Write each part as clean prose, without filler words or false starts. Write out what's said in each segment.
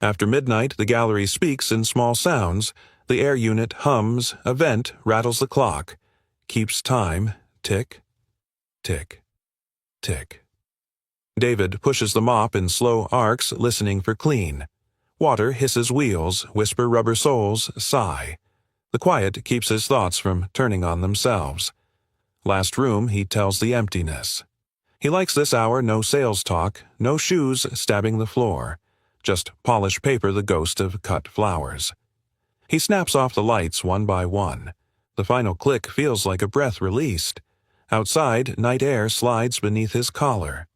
After midnight, the gallery speaks in small sounds. The air unit hums, a vent rattles the clock. Keeps time, tick, tick, tick. David pushes the mop in slow arcs, listening for clean. Water hisses wheels, whisper rubber soles, sigh. The quiet keeps his thoughts from turning on themselves. Last room, he tells the emptiness. He likes this hour, no sales talk, no shoes stabbing the floor. Just polished paper, the ghost of cut flowers. He snaps off the lights one by one. The final click feels like a breath released. Outside, night air slides beneath his collar.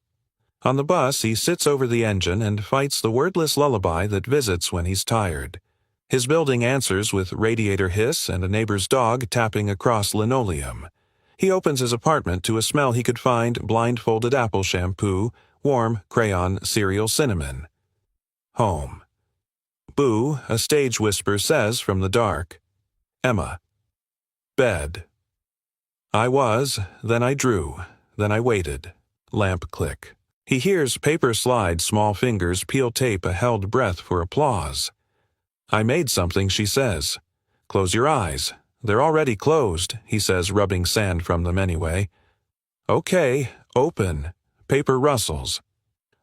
On the bus, he sits over the engine and fights the wordless lullaby that visits when he's tired. His building answers with radiator hiss and a neighbor's dog tapping across linoleum. He opens his apartment to a smell he could find: blindfolded apple shampoo, warm crayon cereal cinnamon. Home. Boo, a stage whisper says from the dark. Emma. Bed. I was, then I drew, then I waited. Lamp click. He hears paper slide, small fingers peel tape, a held breath for applause. I made something, she says. Close your eyes. They're already closed, he says, rubbing sand from them anyway. Okay, open. Paper rustles.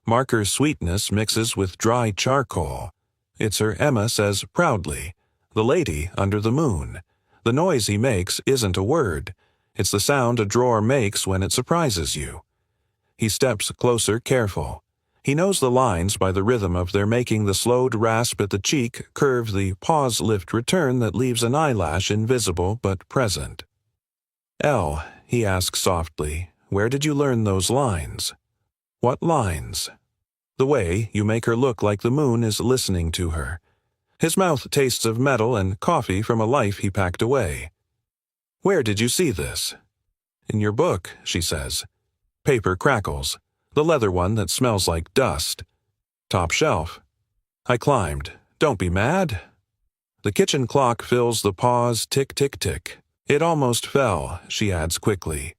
Marker sweetness mixes with dry charcoal. It's her, Emma says proudly. The lady under the moon. The noise he makes isn't a word. It's the sound a drawer makes when it surprises you. He steps closer, careful. He knows the lines by the rhythm of their making, the slowed rasp at the cheek curve, the pause lift return that leaves an eyelash invisible but present. Elle, he asks softly, where did you learn those lines? What lines? The way you make her look like the moon is listening to her. His mouth tastes of metal and coffee from a life he packed away. Where did you see this? In your book, she says. Paper crackles. The leather one that smells like dust. Top shelf. I climbed. Don't be mad. The kitchen clock fills the pause, tick, tick, tick. It almost fell, she adds quickly.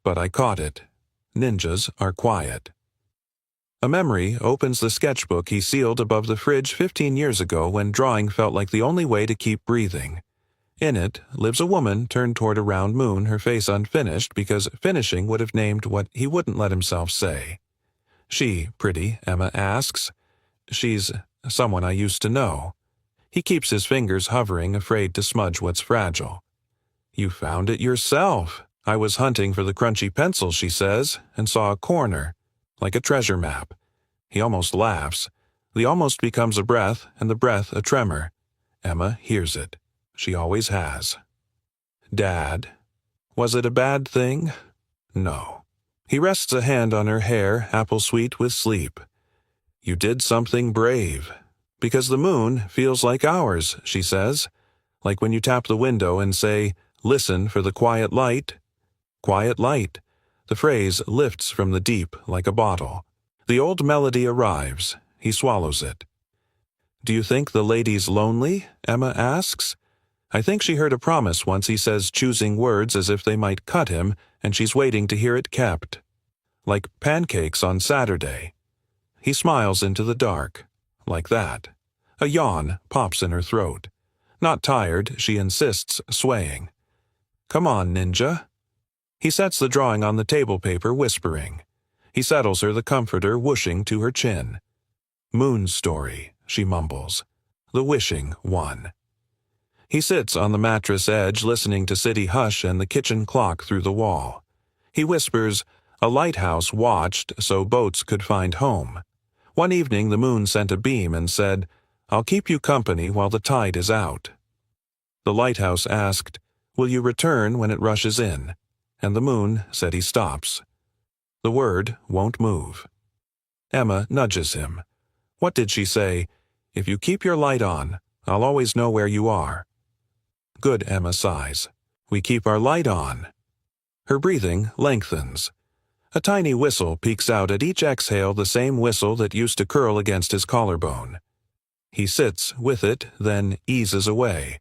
But I caught it. Ninjas are quiet. A memory opens the sketchbook he sealed above the fridge 15 years ago when drawing felt like the only way to keep breathing. In it lives a woman turned toward a round moon, her face unfinished because finishing would have named what he wouldn't let himself say. She, pretty, Emma asks. She's someone I used to know. He keeps his fingers hovering, afraid to smudge what's fragile. You found it yourself. I was hunting for the crunchy pencil, she says, and saw a corner, like a treasure map. He almost laughs. The almost becomes a breath, and the breath a tremor. Emma hears it. She always has. Dad. Was it a bad thing? No. He rests a hand on her hair, apple sweet with sleep. You did something brave. Because the moon feels like ours, she says. Like when you tap the window and say, listen for the quiet light. Quiet light. The phrase lifts from the deep like a bottle. The old melody arrives. He swallows it. Do you think the lady's lonely? Emma asks. I think she heard a promise once, he says, choosing words as if they might cut him, and she's waiting to hear it kept. Like pancakes on Saturday. He smiles into the dark. Like that. A yawn pops in her throat. Not tired, she insists, swaying. Come on, ninja. He sets the drawing on the table paper, whispering. He settles her, the comforter whooshing to her chin. Moon story, she mumbles. The wishing one. He sits on the mattress edge, listening to city hush and the kitchen clock through the wall. He whispers, a lighthouse watched so boats could find home. One evening the moon sent a beam and said, I'll keep you company while the tide is out. The lighthouse asked, will you return when it rushes in? And the moon said he stops. The word won't move. Emma nudges him. What did she say? If you keep your light on, I'll always know where you are. Good, Emma sighs. We keep our light on. Her breathing lengthens. A tiny whistle peeks out at each exhale, the same whistle that used to curl against his collarbone. He sits with it, then eases away.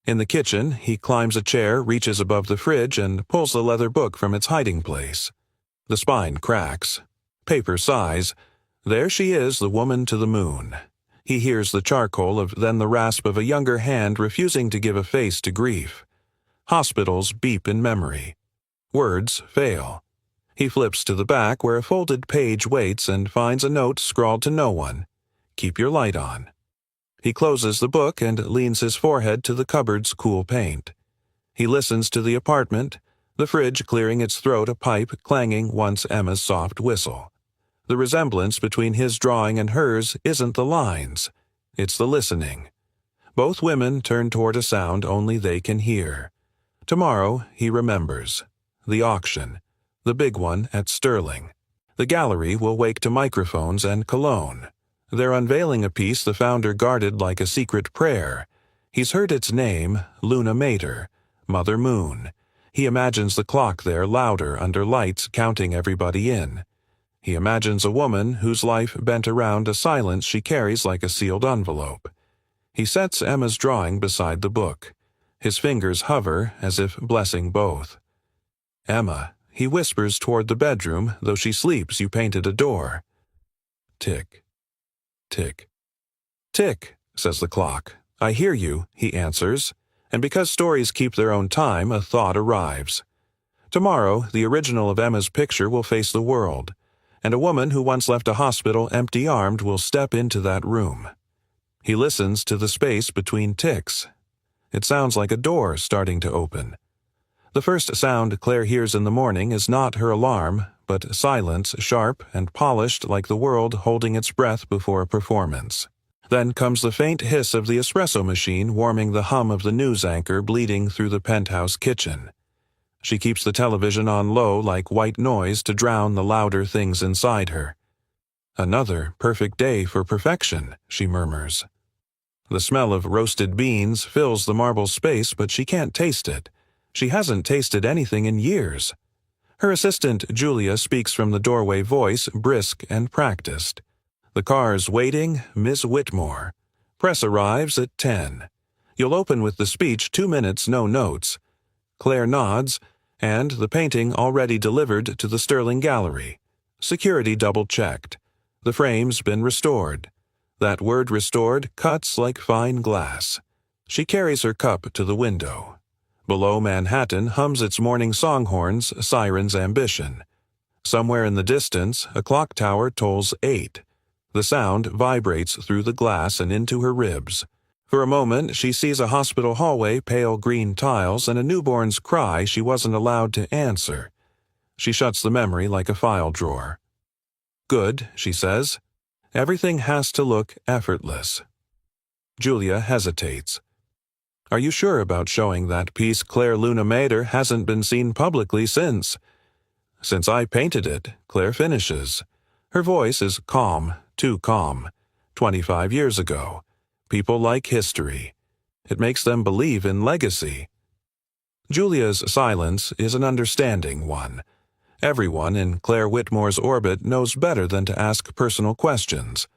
In the kitchen, he climbs a chair, reaches above the fridge, and pulls the leather book from its hiding place. The spine cracks. Paper sighs. There she is, the woman to the moon. He hears the charcoal then the rasp of a younger hand refusing to give a face to grief. Hospitals beep in memory. Words fail. He flips to the back where a folded page waits and finds a note scrawled to no one. Keep your light on. He closes the book and leans his forehead to the cupboard's cool paint. He listens to the apartment, the fridge clearing its throat, a pipe clanging once Emma's soft whistle. The resemblance between his drawing and hers isn't the lines, it's the listening. Both women turn toward a sound only they can hear. Tomorrow, he remembers. The auction. The big one at Sterling. The gallery will wake to microphones and cologne. They're unveiling a piece the founder guarded like a secret prayer. He's heard its name, Luna Mater, Mother Moon. He imagines the clock there louder under lights counting everybody in. He imagines a woman whose life bent around a silence she carries like a sealed envelope. He sets Emma's drawing beside the book. His fingers hover as if blessing both. Emma, he whispers toward the bedroom, though she sleeps you painted a door. Tick, tick, tick, says the clock. I hear you, he answers, and because stories keep their own time, a thought arrives. Tomorrow, the original of Emma's picture will face the world, and a woman who once left a hospital empty-armed will step into that room. He listens to the space between ticks. It sounds like a door starting to open. The first sound Claire hears in the morning is not her alarm, but silence sharp and polished like the world holding its breath before a performance. Then comes the faint hiss of the espresso machine warming the hum of the news anchor bleeding through the penthouse kitchen. She keeps the television on low like white noise to drown the louder things inside her. Another perfect day for perfection, she murmurs. The smell of roasted beans fills the marble space, but she can't taste it. She hasn't tasted anything in years. Her assistant, Julia, speaks from the doorway, voice brisk and practiced. The car's waiting, Miss Whitmore. Press arrives at 10. You'll open with the speech, 2 minutes, no notes. Claire nods, and the painting already delivered to the Sterling Gallery. Security double-checked. The frame's been restored. That word restored cuts like fine glass. She carries her cup to the window. Below Manhattan hums its morning songhorns, Siren's Ambition. Somewhere in the distance, a clock tower tolls 8. The sound vibrates through the glass and into her ribs. For a moment, she sees a hospital hallway, pale green tiles, and a newborn's cry she wasn't allowed to answer. She shuts the memory like a file drawer. Good, she says. Everything has to look effortless. Julia hesitates. Are you sure about showing that piece? Claire Luna Mater hasn't been seen publicly since. Since I painted it, Claire finishes. Her voice is calm, too calm. 25 years ago. People like history. It makes them believe in legacy. Julia's silence is an understanding one. Everyone in Claire Whitmore's orbit knows better than to ask personal questions.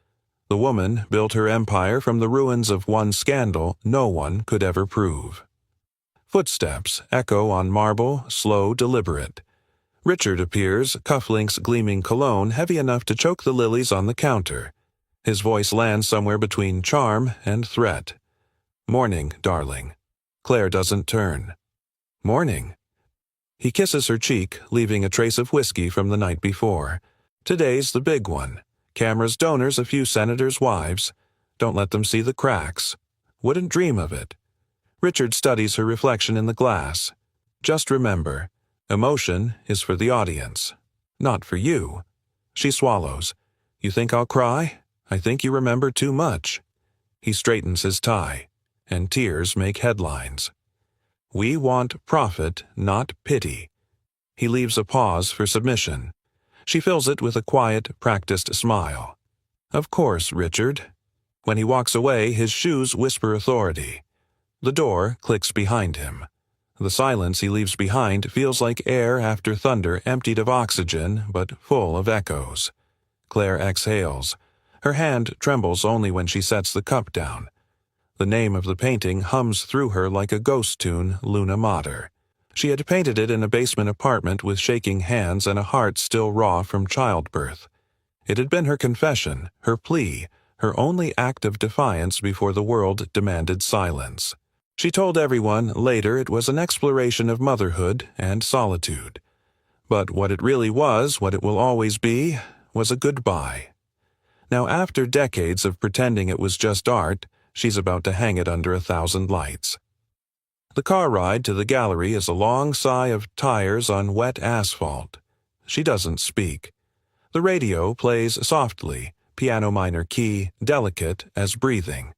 The woman built her empire from the ruins of one scandal no one could ever prove. Footsteps echo on marble, slow, deliberate. Richard appears, cufflinks gleaming cologne heavy enough to choke the lilies on the counter. His voice lands somewhere between charm and threat. Morning, darling. Claire doesn't turn. Morning. He kisses her cheek, leaving a trace of whiskey from the night before. Today's the big one. Cameras, donors, a few senators' wives. Don't let them see the cracks. Wouldn't dream of it. Richard studies her reflection in the glass. Just remember, emotion is for the audience, not for you. She swallows. You think I'll cry? I think you remember too much. He straightens his tie, and tears make headlines. We want profit, not pity. He leaves a pause for submission. She fills it with a quiet, practiced smile. Of course, Richard. When he walks away, his shoes whisper authority. The door clicks behind him. The silence he leaves behind feels like air after thunder, emptied of oxygen, but full of echoes. Claire exhales. Her hand trembles only when she sets the cup down. The name of the painting hums through her like a ghost tune, Luna Mater. She had painted it in a basement apartment with shaking hands and a heart still raw from childbirth. It had been her confession, her plea, her only act of defiance before the world demanded silence. She told everyone later it was an exploration of motherhood and solitude. But what it really was, what it will always be, was a goodbye. Now, after decades of pretending it was just art, she's about to hang it under 1,000 lights. The car ride to the gallery is a long sigh of tires on wet asphalt. She doesn't speak. The radio plays softly, piano minor key, delicate as breathing.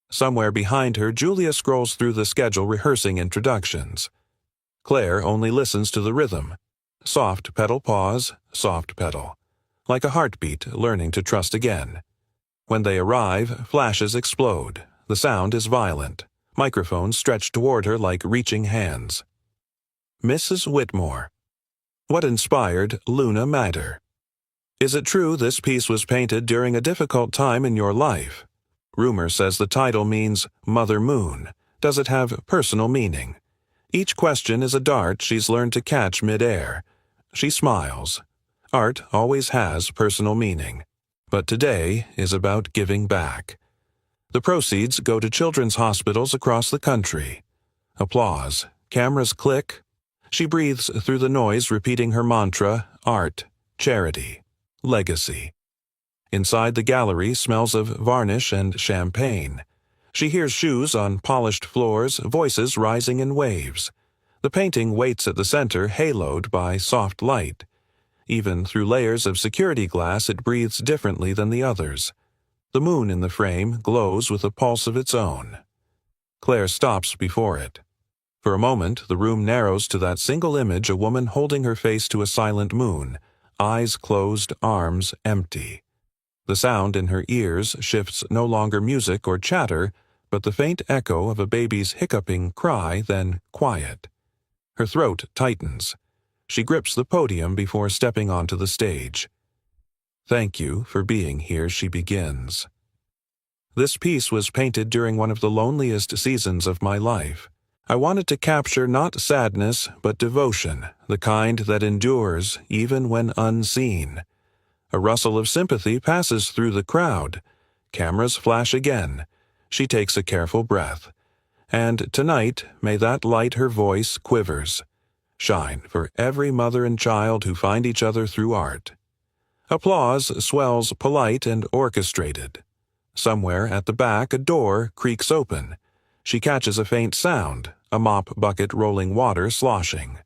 Somewhere behind her, Julia scrolls through the schedule rehearsing introductions. Claire only listens to the rhythm. Soft pedal pause, soft pedal. Like a heartbeat learning to trust again. When they arrive, flashes explode. The sound is violent. Microphones stretch toward her like reaching hands. Mrs. Whitmore. What inspired Luna Matter? Is it true this piece was painted during a difficult time in your life? Rumor says the title means Mother Moon. Does it have personal meaning? Each question is a dart she's learned to catch mid-air. She smiles. Art always has personal meaning. But today is about giving back. The proceeds go to children's hospitals across the country. Applause. Cameras click. She breathes through the noise, repeating her mantra, art, charity, legacy. Inside the gallery smells of varnish and champagne. She hears shoes on polished floors, voices rising in waves. The painting waits at the center, haloed by soft light. Even through layers of security glass, it breathes differently than the others. The moon in the frame glows with a pulse of its own. Claire stops before it. For a moment, the room narrows to that single image, a woman holding her face to a silent moon, eyes closed, arms empty. The sound in her ears shifts no longer music or chatter, but the faint echo of a baby's hiccuping cry, then quiet. Her throat tightens. She grips the podium before stepping onto the stage. Thank you for being here, she begins. This piece was painted during one of the loneliest seasons of my life. I wanted to capture not sadness, but devotion, the kind that endures even when unseen. A rustle of sympathy passes through the crowd. Cameras flash again. She takes a careful breath. And tonight, may that light her voice quivers. Shine for every mother and child who find each other through art. Applause swells polite and orchestrated. Somewhere at the back, a door creaks open. She catches a faint sound, a mop bucket rolling water sloshing.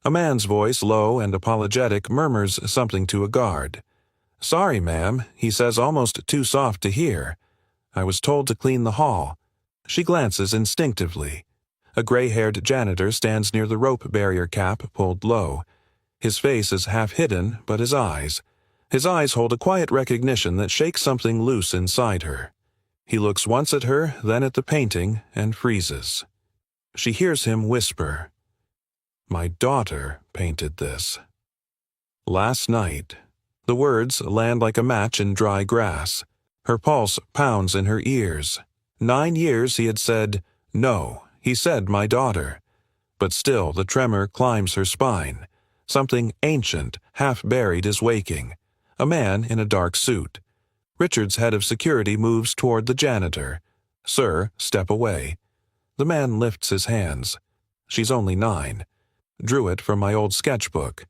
A man's voice, low and apologetic, murmurs something to a guard. Sorry, ma'am, he says, almost too soft to hear. I was told to clean the hall. She glances instinctively. A gray-haired janitor stands near the rope barrier cap pulled low. His face is half hidden, but his eyes hold a quiet recognition that shakes something loose inside her. He looks once at her, then at the painting, and freezes. She hears him whisper, My daughter painted this. Last night. The words land like a match in dry grass. Her pulse pounds in her ears. 9 years he had said, No, he said my daughter. But still the tremor climbs her spine. Something ancient, half-buried, is waking. A man in a dark suit. Richard's head of security moves toward the janitor. Sir, step away. The man lifts his hands. She's only 9. Drew it from my old sketchbook.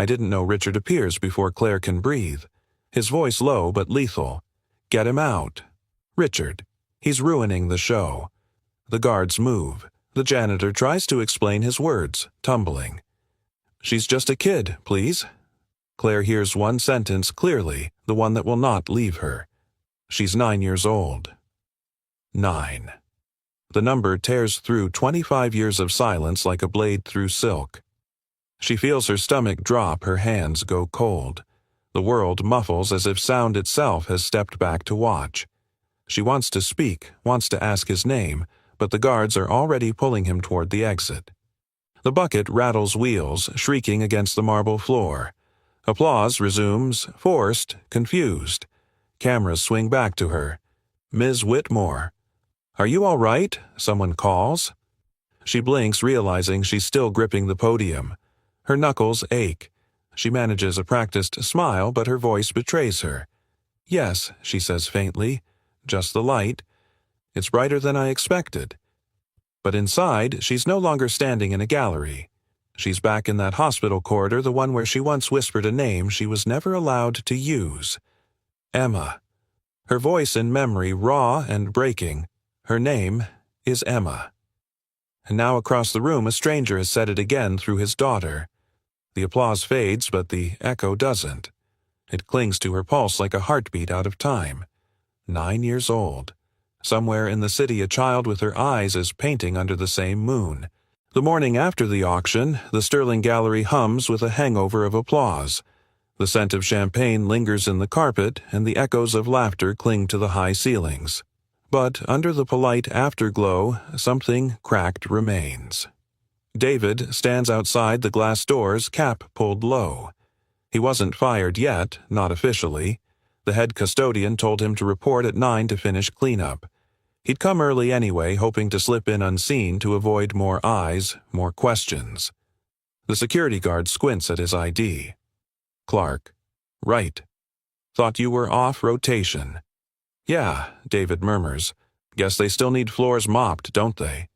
I didn't know Richard appears before Claire can breathe. His voice low but lethal. Get him out. Richard. He's ruining the show. The guards move. The janitor tries to explain his words, tumbling. She's just a kid, please. Claire hears one sentence clearly, the one that will not leave her. She's 9 years old. 9. The number tears through 25 years of silence like a blade through silk. She feels her stomach drop, her hands go cold. The world muffles as if sound itself has stepped back to watch. She wants to speak, wants to ask his name, but the guards are already pulling him toward the exit. The bucket rattles wheels, shrieking against the marble floor. Applause resumes, forced, confused. Cameras swing back to her. Ms. Whitmore. Are you all right? Someone calls. She blinks, realizing she's still gripping the podium. Her knuckles ache. She manages a practiced smile, but her voice betrays her. Yes, she says faintly. Just the light. It's brighter than I expected. But inside, she's no longer standing in a gallery. She's back in that hospital corridor, the one where she once whispered a name she was never allowed to use. Emma. Her voice in memory raw and breaking. Her name is Emma. And now across the room a stranger has said it again through his daughter. The applause fades, but the echo doesn't. It clings to her pulse like a heartbeat out of time. 9 years old. Somewhere in the city a child with her eyes is painting under the same moon. The morning after the auction, the Sterling Gallery hums with a hangover of applause. The scent of champagne lingers in the carpet, and the echoes of laughter cling to the high ceilings. But under the polite afterglow, something cracked remains. David stands outside the glass doors, cap pulled low. He wasn't fired yet, not officially. The head custodian told him to report at 9 to finish cleanup. He'd come early anyway, hoping to slip in unseen to avoid more eyes, more questions. The security guard squints at his ID. Clark. Right. Thought you were off rotation. Yeah, David murmurs. Guess they still need floors mopped, don't they?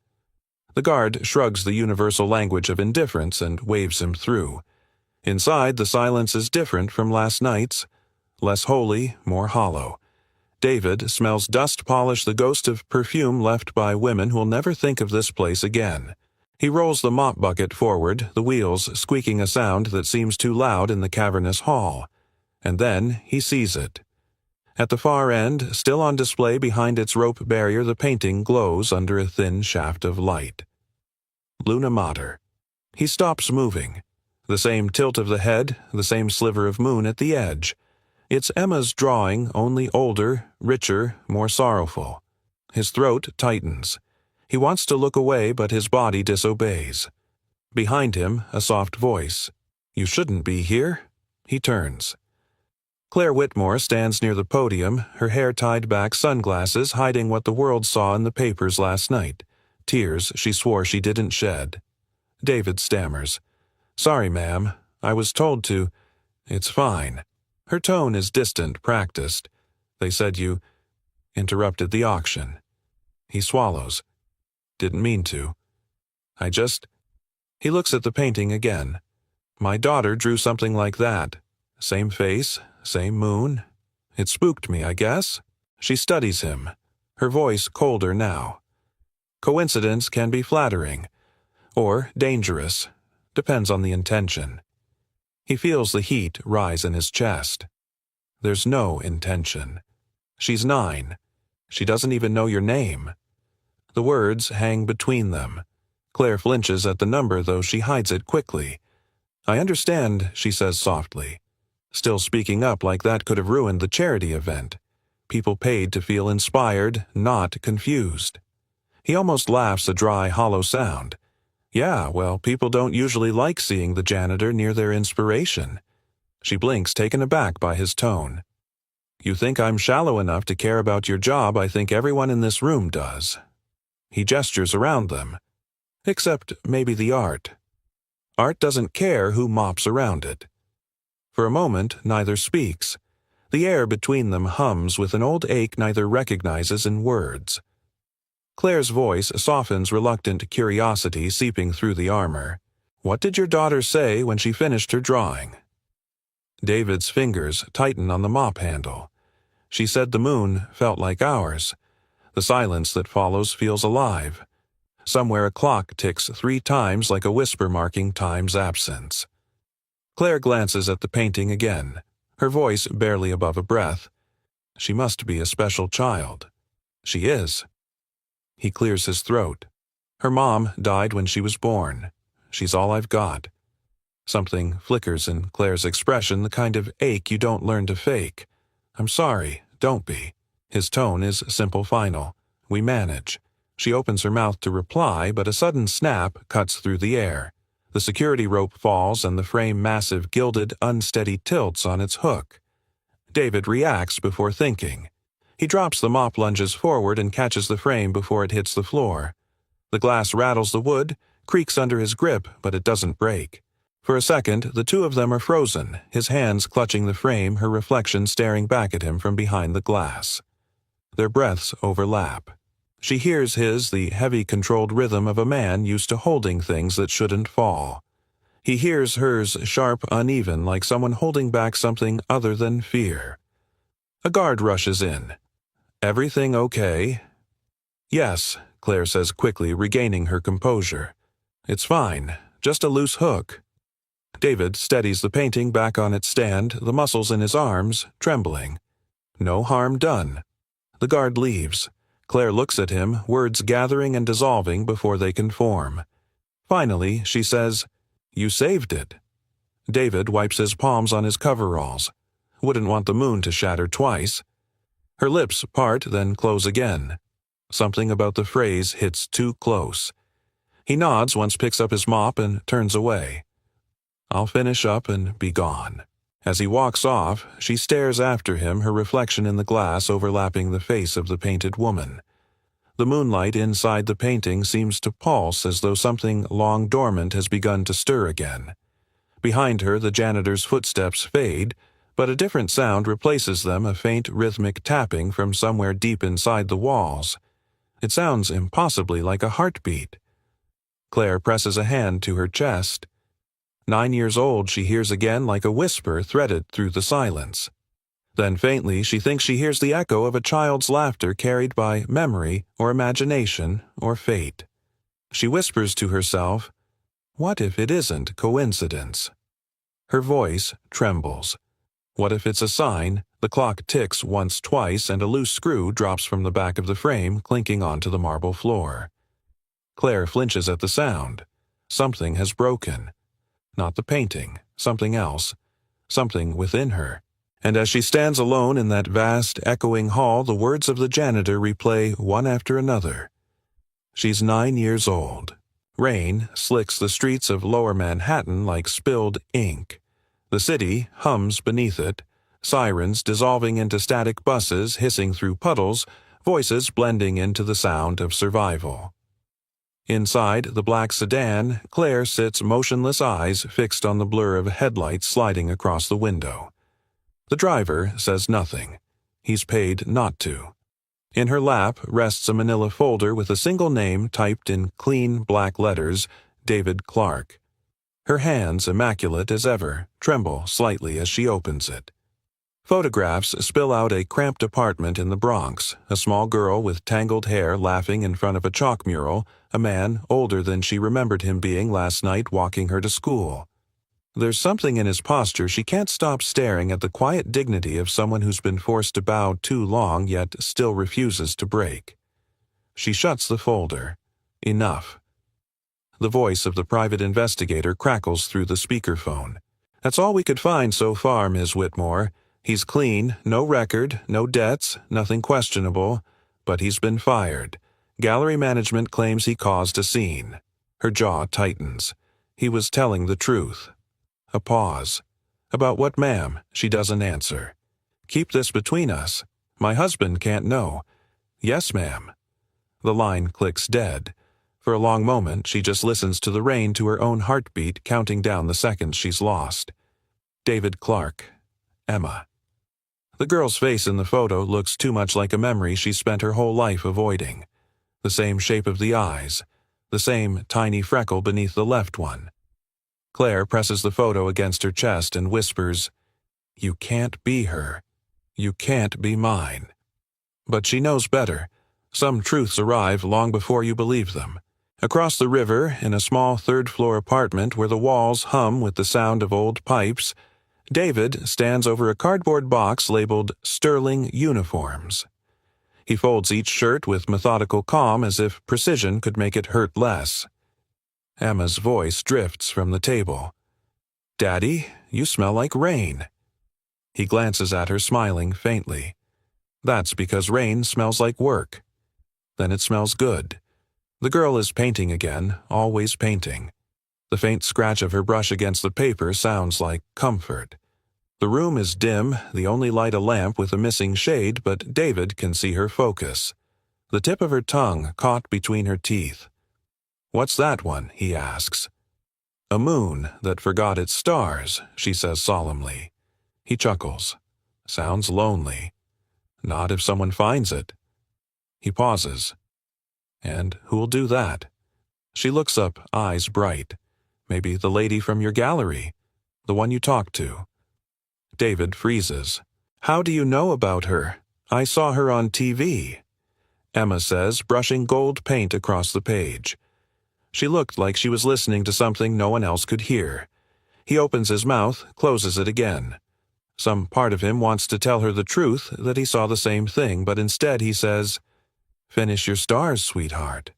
The guard shrugs the universal language of indifference and waves him through. Inside, the silence is different from last night's. Less holy, more hollow. David smells dust polish, the ghost of perfume left by women who'll never think of this place again. He rolls the mop bucket forward, the wheels squeaking a sound that seems too loud in the cavernous hall. And then he sees it. At the far end, still on display behind its rope barrier, the painting glows under a thin shaft of light. Luna Mater. He stops moving. The same tilt of the head, the same sliver of moon at the edge. It's Emma's drawing, only older, richer, more sorrowful. His throat tightens. He wants to look away, but his body disobeys. Behind him, a soft voice. You shouldn't be here. He turns. Claire Whitmore stands near the podium, her hair tied back, sunglasses hiding what the world saw in the papers last night. Tears she swore she didn't shed. David stammers. Sorry, ma'am. I was told to. It's fine. Her tone is distant, practiced. They said you interrupted the auction. He swallows. Didn't mean to. He looks at the painting again. My daughter drew something like that. Same face, same moon. It spooked me, I guess. She studies him. Her voice colder now. Coincidence can be flattering. Or dangerous. Depends on the intention. He feels the heat rise in his chest. There's no intention. She's 9. She doesn't even know your name. The words hang between them. Claire flinches at the number, though she hides it quickly. I understand, she says softly. Still speaking up like that could have ruined the charity event. People paid to feel inspired, not confused. He almost laughs a dry, hollow sound. Yeah, well, people don't usually like seeing the janitor near their inspiration. She blinks, taken aback by his tone. You think I'm shallow enough to care about your job? I think everyone in this room does. He gestures around them. Except maybe the art. Art doesn't care who mops around it. For a moment, neither speaks. The air between them hums with an old ache neither recognizes in words. Claire's voice softens reluctant curiosity seeping through the armor. What did your daughter say when she finished her drawing? David's fingers tighten on the mop handle. She said the moon felt like ours. The silence that follows feels alive. Somewhere a clock ticks 3 times like a whisper marking time's absence. Claire glances at the painting again, her voice barely above a breath. She must be a special child. She is. He clears his throat. Her mom died when she was born. She's all I've got. Something flickers in Claire's expression, the kind of ache you don't learn to fake. I'm sorry, don't be. His tone is simple, final. We manage. She opens her mouth to reply, but a sudden snap cuts through the air. The security rope falls and the frame massive, gilded, unsteady tilts on its hook. David reacts before thinking. He drops the mop, lunges forward, and catches the frame before it hits the floor. The glass rattles the wood, creaks under his grip, but it doesn't break. For a second, the two of them are frozen, his hands clutching the frame, her reflection staring back at him from behind the glass. Their breaths overlap. She hears his, the heavy, controlled rhythm of a man used to holding things that shouldn't fall. He hears hers, sharp, uneven, like someone holding back something other than fear. A guard rushes in. "Everything okay?" "Yes," Claire says quickly, regaining her composure. "It's fine. Just a loose hook." David steadies the painting back on its stand, the muscles in his arms trembling. No harm done. The guard leaves. Claire looks at him, words gathering and dissolving before they can form. Finally, she says, "You saved it." David wipes his palms on his coveralls. Wouldn't want the moon to shatter twice. Her lips part, then close again. Something about the phrase hits too close. He nods once, picks up his mop, and turns away. "I'll finish up and be gone." As he walks off, she stares after him, her reflection in the glass overlapping the face of the painted woman. The moonlight inside the painting seems to pulse as though something long dormant has begun to stir again. Behind her, the janitor's footsteps fade, but a different sound replaces them, a faint rhythmic tapping from somewhere deep inside the walls. It sounds impossibly like a heartbeat. Claire presses a hand to her chest. 9 years old, she hears again like a whisper threaded through the silence. Then faintly, she thinks she hears the echo of a child's laughter carried by memory or imagination or fate. She whispers to herself, "What if it isn't coincidence?" Her voice trembles. What if it's a sign? The clock ticks once, twice, and a loose screw drops from the back of the frame, clinking onto the marble floor. Claire flinches at the sound. Something has broken. Not the painting, something else, something within her. And as she stands alone in that vast, echoing hall, the words of the janitor replay one after another. She's 9 years old. Rain slicks the streets of Lower Manhattan like spilled ink. The city hums beneath it, sirens dissolving into static buses hissing through puddles, voices blending into the sound of survival. Inside the black sedan, Claire sits motionless, eyes fixed on the blur of headlights sliding across the window. The driver says nothing. He's paid not to. In her lap rests a manila folder with a single name typed in clean black letters, David Clark. Her hands, immaculate as ever, tremble slightly as she opens it. Photographs spill out a cramped apartment in the Bronx, a small girl with tangled hair laughing in front of a chalk mural, a man older than she remembered him being last night walking her to school. There's something in his posture she can't stop staring at, the quiet dignity of someone who's been forced to bow too long yet still refuses to break. She shuts the folder. Enough. The voice of the private investigator crackles through the speakerphone. "That's all we could find so far, Ms. Whitmore. He's clean, no record, no debts, nothing questionable, but he's been fired. Gallery management claims he caused a scene." Her jaw tightens. He was telling the truth. A pause. "About what, ma'am?" She doesn't answer. "Keep this between us. My husband can't know." "Yes, ma'am." The line clicks dead. For a long moment, she just listens to the rain, to her own heartbeat, counting down the seconds she's lost. David Clark. Emma. The girl's face in the photo looks too much like a memory she spent her whole life avoiding. The same shape of the eyes. The same tiny freckle beneath the left one. Claire presses the photo against her chest and whispers, "You can't be her. You can't be mine." But she knows better. Some truths arrive long before you believe them. Across the river, in a small third-floor apartment where the walls hum with the sound of old pipes, David stands over a cardboard box labeled Sterling Uniforms. He folds each shirt with methodical calm, as if precision could make it hurt less. Emma's voice drifts from the table. "Daddy, you smell like rain." He glances at her, smiling faintly. That's because rain smells like work. Then it smells good. The girl is painting again, always painting. The faint scratch of her brush against the paper sounds like comfort. The room is dim, the only light a lamp with a missing shade, but David can see her focus. The tip of her tongue caught between her teeth. "What's that one?" he asks. A moon that forgot its stars, she says solemnly. He chuckles. Sounds lonely. Not if someone finds it. He pauses. And who'll do that? She looks up, eyes bright. Maybe the lady from your gallery, the one you talked to. David freezes. How do you know about her? I saw her on TV. Emma says, brushing gold paint across the page. She looked like she was listening to something no one else could hear. He opens his mouth, closes it again. Some part of him wants to tell her the truth, that he saw the same thing, but instead he says, Finish your stars, sweetheart.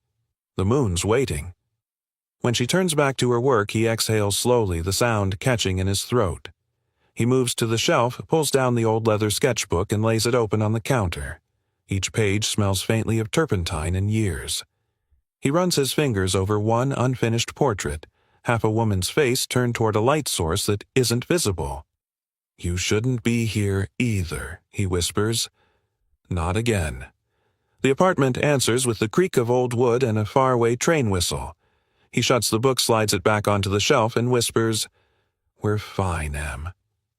The moon's waiting. When she turns back to her work, he exhales slowly, the sound catching in his throat. He moves to the shelf, pulls down the old leather sketchbook, and lays it open on the counter. Each page smells faintly of turpentine and years. He runs his fingers over one unfinished portrait, half a woman's face turned toward a light source that isn't visible. You shouldn't be here either, he whispers. Not again. The apartment answers with the creak of old wood and a faraway train whistle. He shuts the book, slides it back onto the shelf, and whispers, We're fine, Em.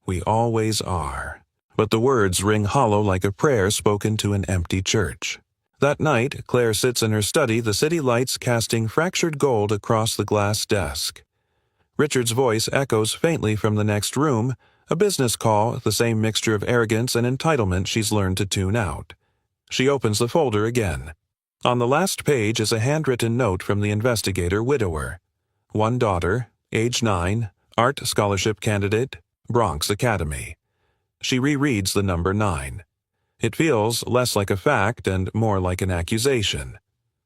We always are. But the words ring hollow like a prayer spoken to an empty church. That night, Claire sits in her study, the city lights casting fractured gold across the glass desk. Richard's voice echoes faintly from the next room, a business call, the same mixture of arrogance and entitlement she's learned to tune out. She opens the folder again. On the last page is a handwritten note from the investigator widower. One daughter, age 9, art scholarship candidate, Bronx Academy. She rereads the number 9. It feels less like a fact and more like an accusation.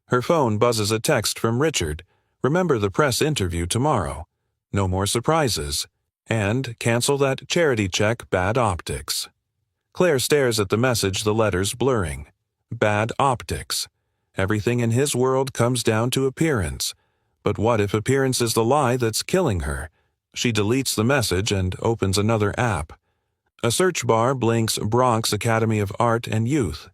Her phone buzzes a text from Richard. Remember the press interview tomorrow. No more surprises. And cancel that charity check, bad optics. Claire stares at the message, the letters blurring. Bad optics. Everything in his world comes down to appearance. But what if appearance is the lie that's killing her? She deletes the message and opens another app. A search bar blinks Bronx Academy of Art and Youth.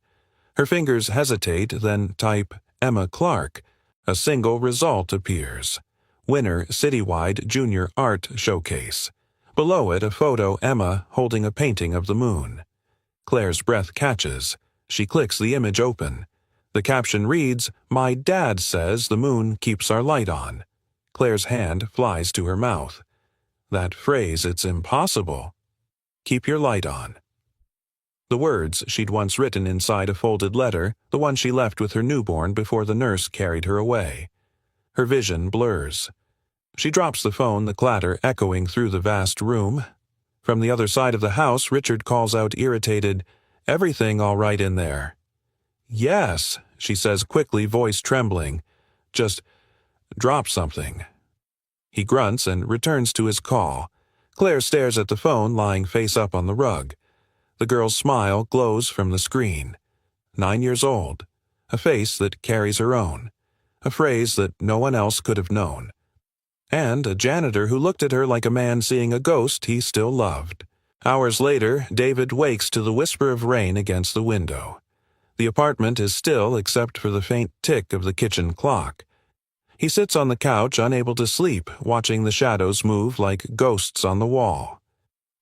Her fingers hesitate, then type Emma Clark. A single result appears. Winner Citywide Junior Art Showcase. Below it, a photo Emma holding a painting of the moon. Claire's breath catches. She clicks the image open. The caption reads, My dad says the moon keeps our light on. Claire's hand flies to her mouth. That phrase, it's impossible. Keep your light on. The words she'd once written inside a folded letter, the one she left with her newborn before the nurse carried her away. Her vision blurs. She drops the phone, the clatter echoing through the vast room. From the other side of the house, Richard calls out irritated, Everything all right in there? Yes, she says quickly, voice trembling. Just drop something. He grunts and returns to his call. Claire stares at the phone lying face up on the rug. The girl's smile glows from the screen. 9 years old. A face that carries her own. A phrase that no one else could have known. And a janitor who looked at her like a man seeing a ghost he still loved. Hours later, David wakes to the whisper of rain against the window. The apartment is still except for the faint tick of the kitchen clock. He sits on the couch, unable to sleep, watching the shadows move like ghosts on the wall.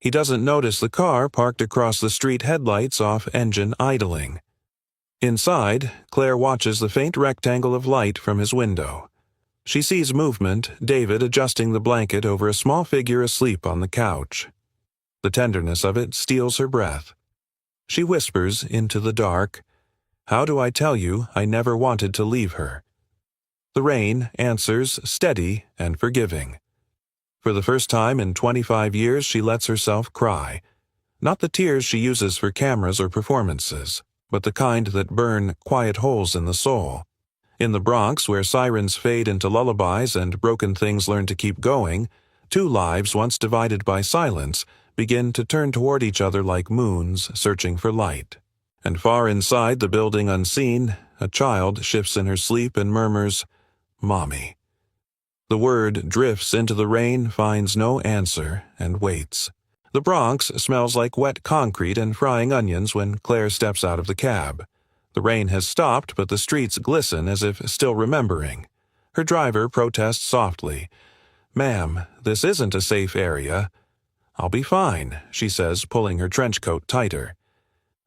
He doesn't notice the car parked across the street, headlights off, engine idling. Inside, Claire watches the faint rectangle of light from his window. She sees movement, David adjusting the blanket over a small figure asleep on the couch. The tenderness of it steals her breath. She whispers into the dark, How do I tell you I never wanted to leave her? The rain answers, steady and forgiving. For the first time in 25 years, she lets herself cry. Not the tears she uses for cameras or performances, but the kind that burn quiet holes in the soul. In the Bronx, where sirens fade into lullabies and broken things learn to keep going, two lives once divided by silence begin to turn toward each other like moons searching for light. And far inside the building unseen, a child shifts in her sleep and murmurs, Mommy. The word drifts into the rain, finds no answer, and waits. The Bronx smells like wet concrete and frying onions when Claire steps out of the cab. The rain has stopped, but the streets glisten as if still remembering. Her driver protests softly, "Ma'am, this isn't a safe area." "I'll be fine," she says, pulling her trench coat tighter.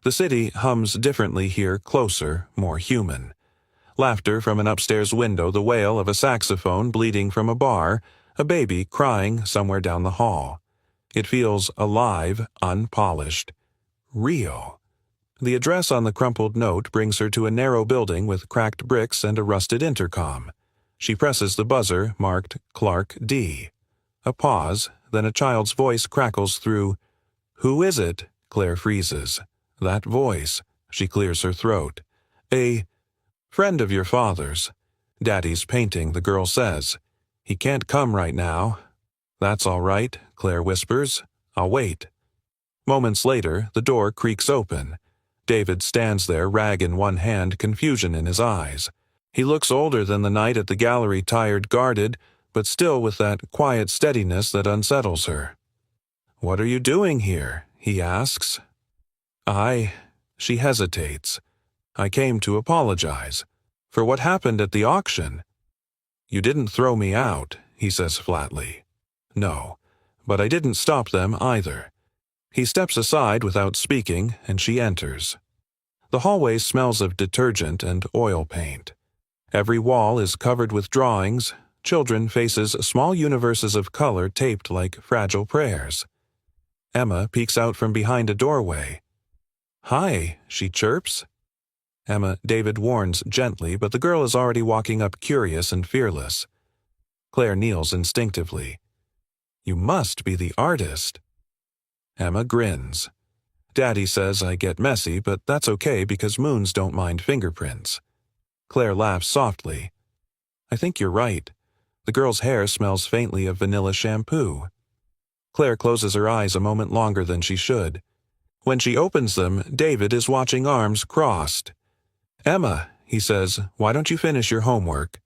The city hums differently here, closer, more human. Laughter from an upstairs window, the wail of a saxophone bleeding from a bar, a baby crying somewhere down the hall. It feels alive, unpolished. Real. The address on the crumpled note brings her to a narrow building with cracked bricks and a rusted intercom. She presses the buzzer marked Clark D. A pause, then a child's voice crackles through. "Who is it?" Claire freezes. That voice. She clears her throat. "A friend of your father's. Daddy's painting," the girl says. "He can't come right now." "That's all right," Claire whispers. "I'll wait." Moments later, the door creaks open. David stands there, rag in one hand, confusion in his eyes. He looks older than the night at the gallery, tired, guarded, but still with that quiet steadiness that unsettles her. "What are you doing here?" he asks. She hesitates. "I came to apologize. For what happened at the auction." "You didn't throw me out," he says flatly. "No, but I didn't stop them either." He steps aside without speaking, and she enters. The hallway smells of detergent and oil paint. Every wall is covered with drawings, children faces, small universes of color taped like fragile prayers. Emma peeks out from behind a doorway. "Hi," she chirps. David warns gently, but the girl is already walking up, curious and fearless. Claire kneels instinctively. "You must be the artist." Emma grins. "Daddy says I get messy, but that's okay because moons don't mind fingerprints." Claire laughs softly. "I think you're right." The girl's hair smells faintly of vanilla shampoo. Claire closes her eyes a moment longer than she should. When she opens them, David is watching, arms crossed. "Emma," he says, "why don't you finish your homework?"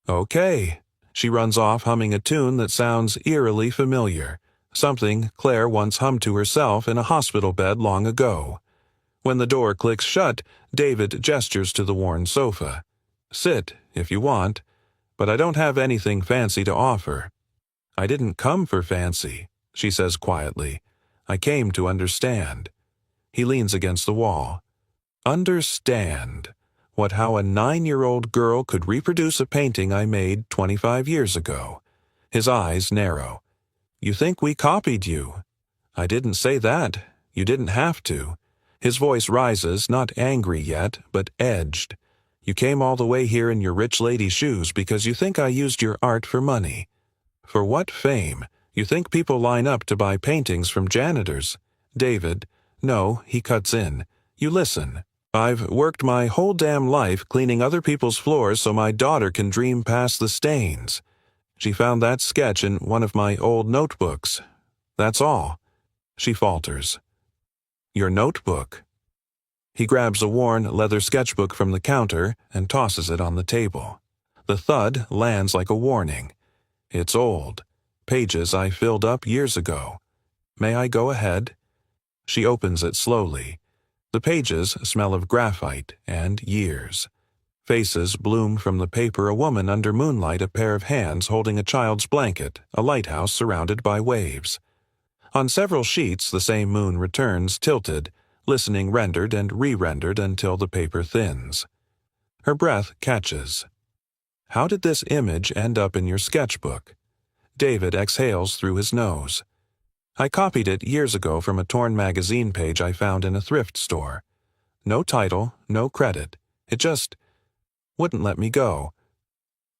"Okay." She runs off humming a tune that sounds eerily familiar, something Claire once hummed to herself in a hospital bed long ago. When the door clicks shut, David gestures to the worn sofa. "Sit, if you want, but I don't have anything fancy to offer." "I didn't come for fancy," she says quietly. "I came to understand." He leans against the wall. Understand. How a 9-year-old girl could reproduce a painting I made 25 years ago. His eyes narrow. "You think we copied you?" "I didn't say that. You didn't have to." His voice rises, not angry yet, but edged. "You came all the way here in your rich lady shoes because you think I used your art for money. For what fame? You think people line up to buy paintings from janitors?" "David." "No," he cuts in. "You listen. I've worked my whole damn life cleaning other people's floors so my daughter can dream past the stains. She found that sketch in one of my old notebooks. That's all." She falters. "Your notebook?" He grabs a worn leather sketchbook from the counter and tosses it on the table. The thud lands like a warning. "It's old. Pages I filled up years ago. May I go ahead?" She opens it slowly. The pages smell of graphite and years. Faces bloom from the paper, a woman under moonlight, a pair of hands holding a child's blanket, a lighthouse surrounded by waves. On several sheets the same moon returns, tilted, listening, rendered and re-rendered until the paper thins. Her breath catches. "How did this image end up in your sketchbook?" David exhales through his nose. "I copied it years ago from a torn magazine page I found in a thrift store. No title, no credit. It just wouldn't let me go."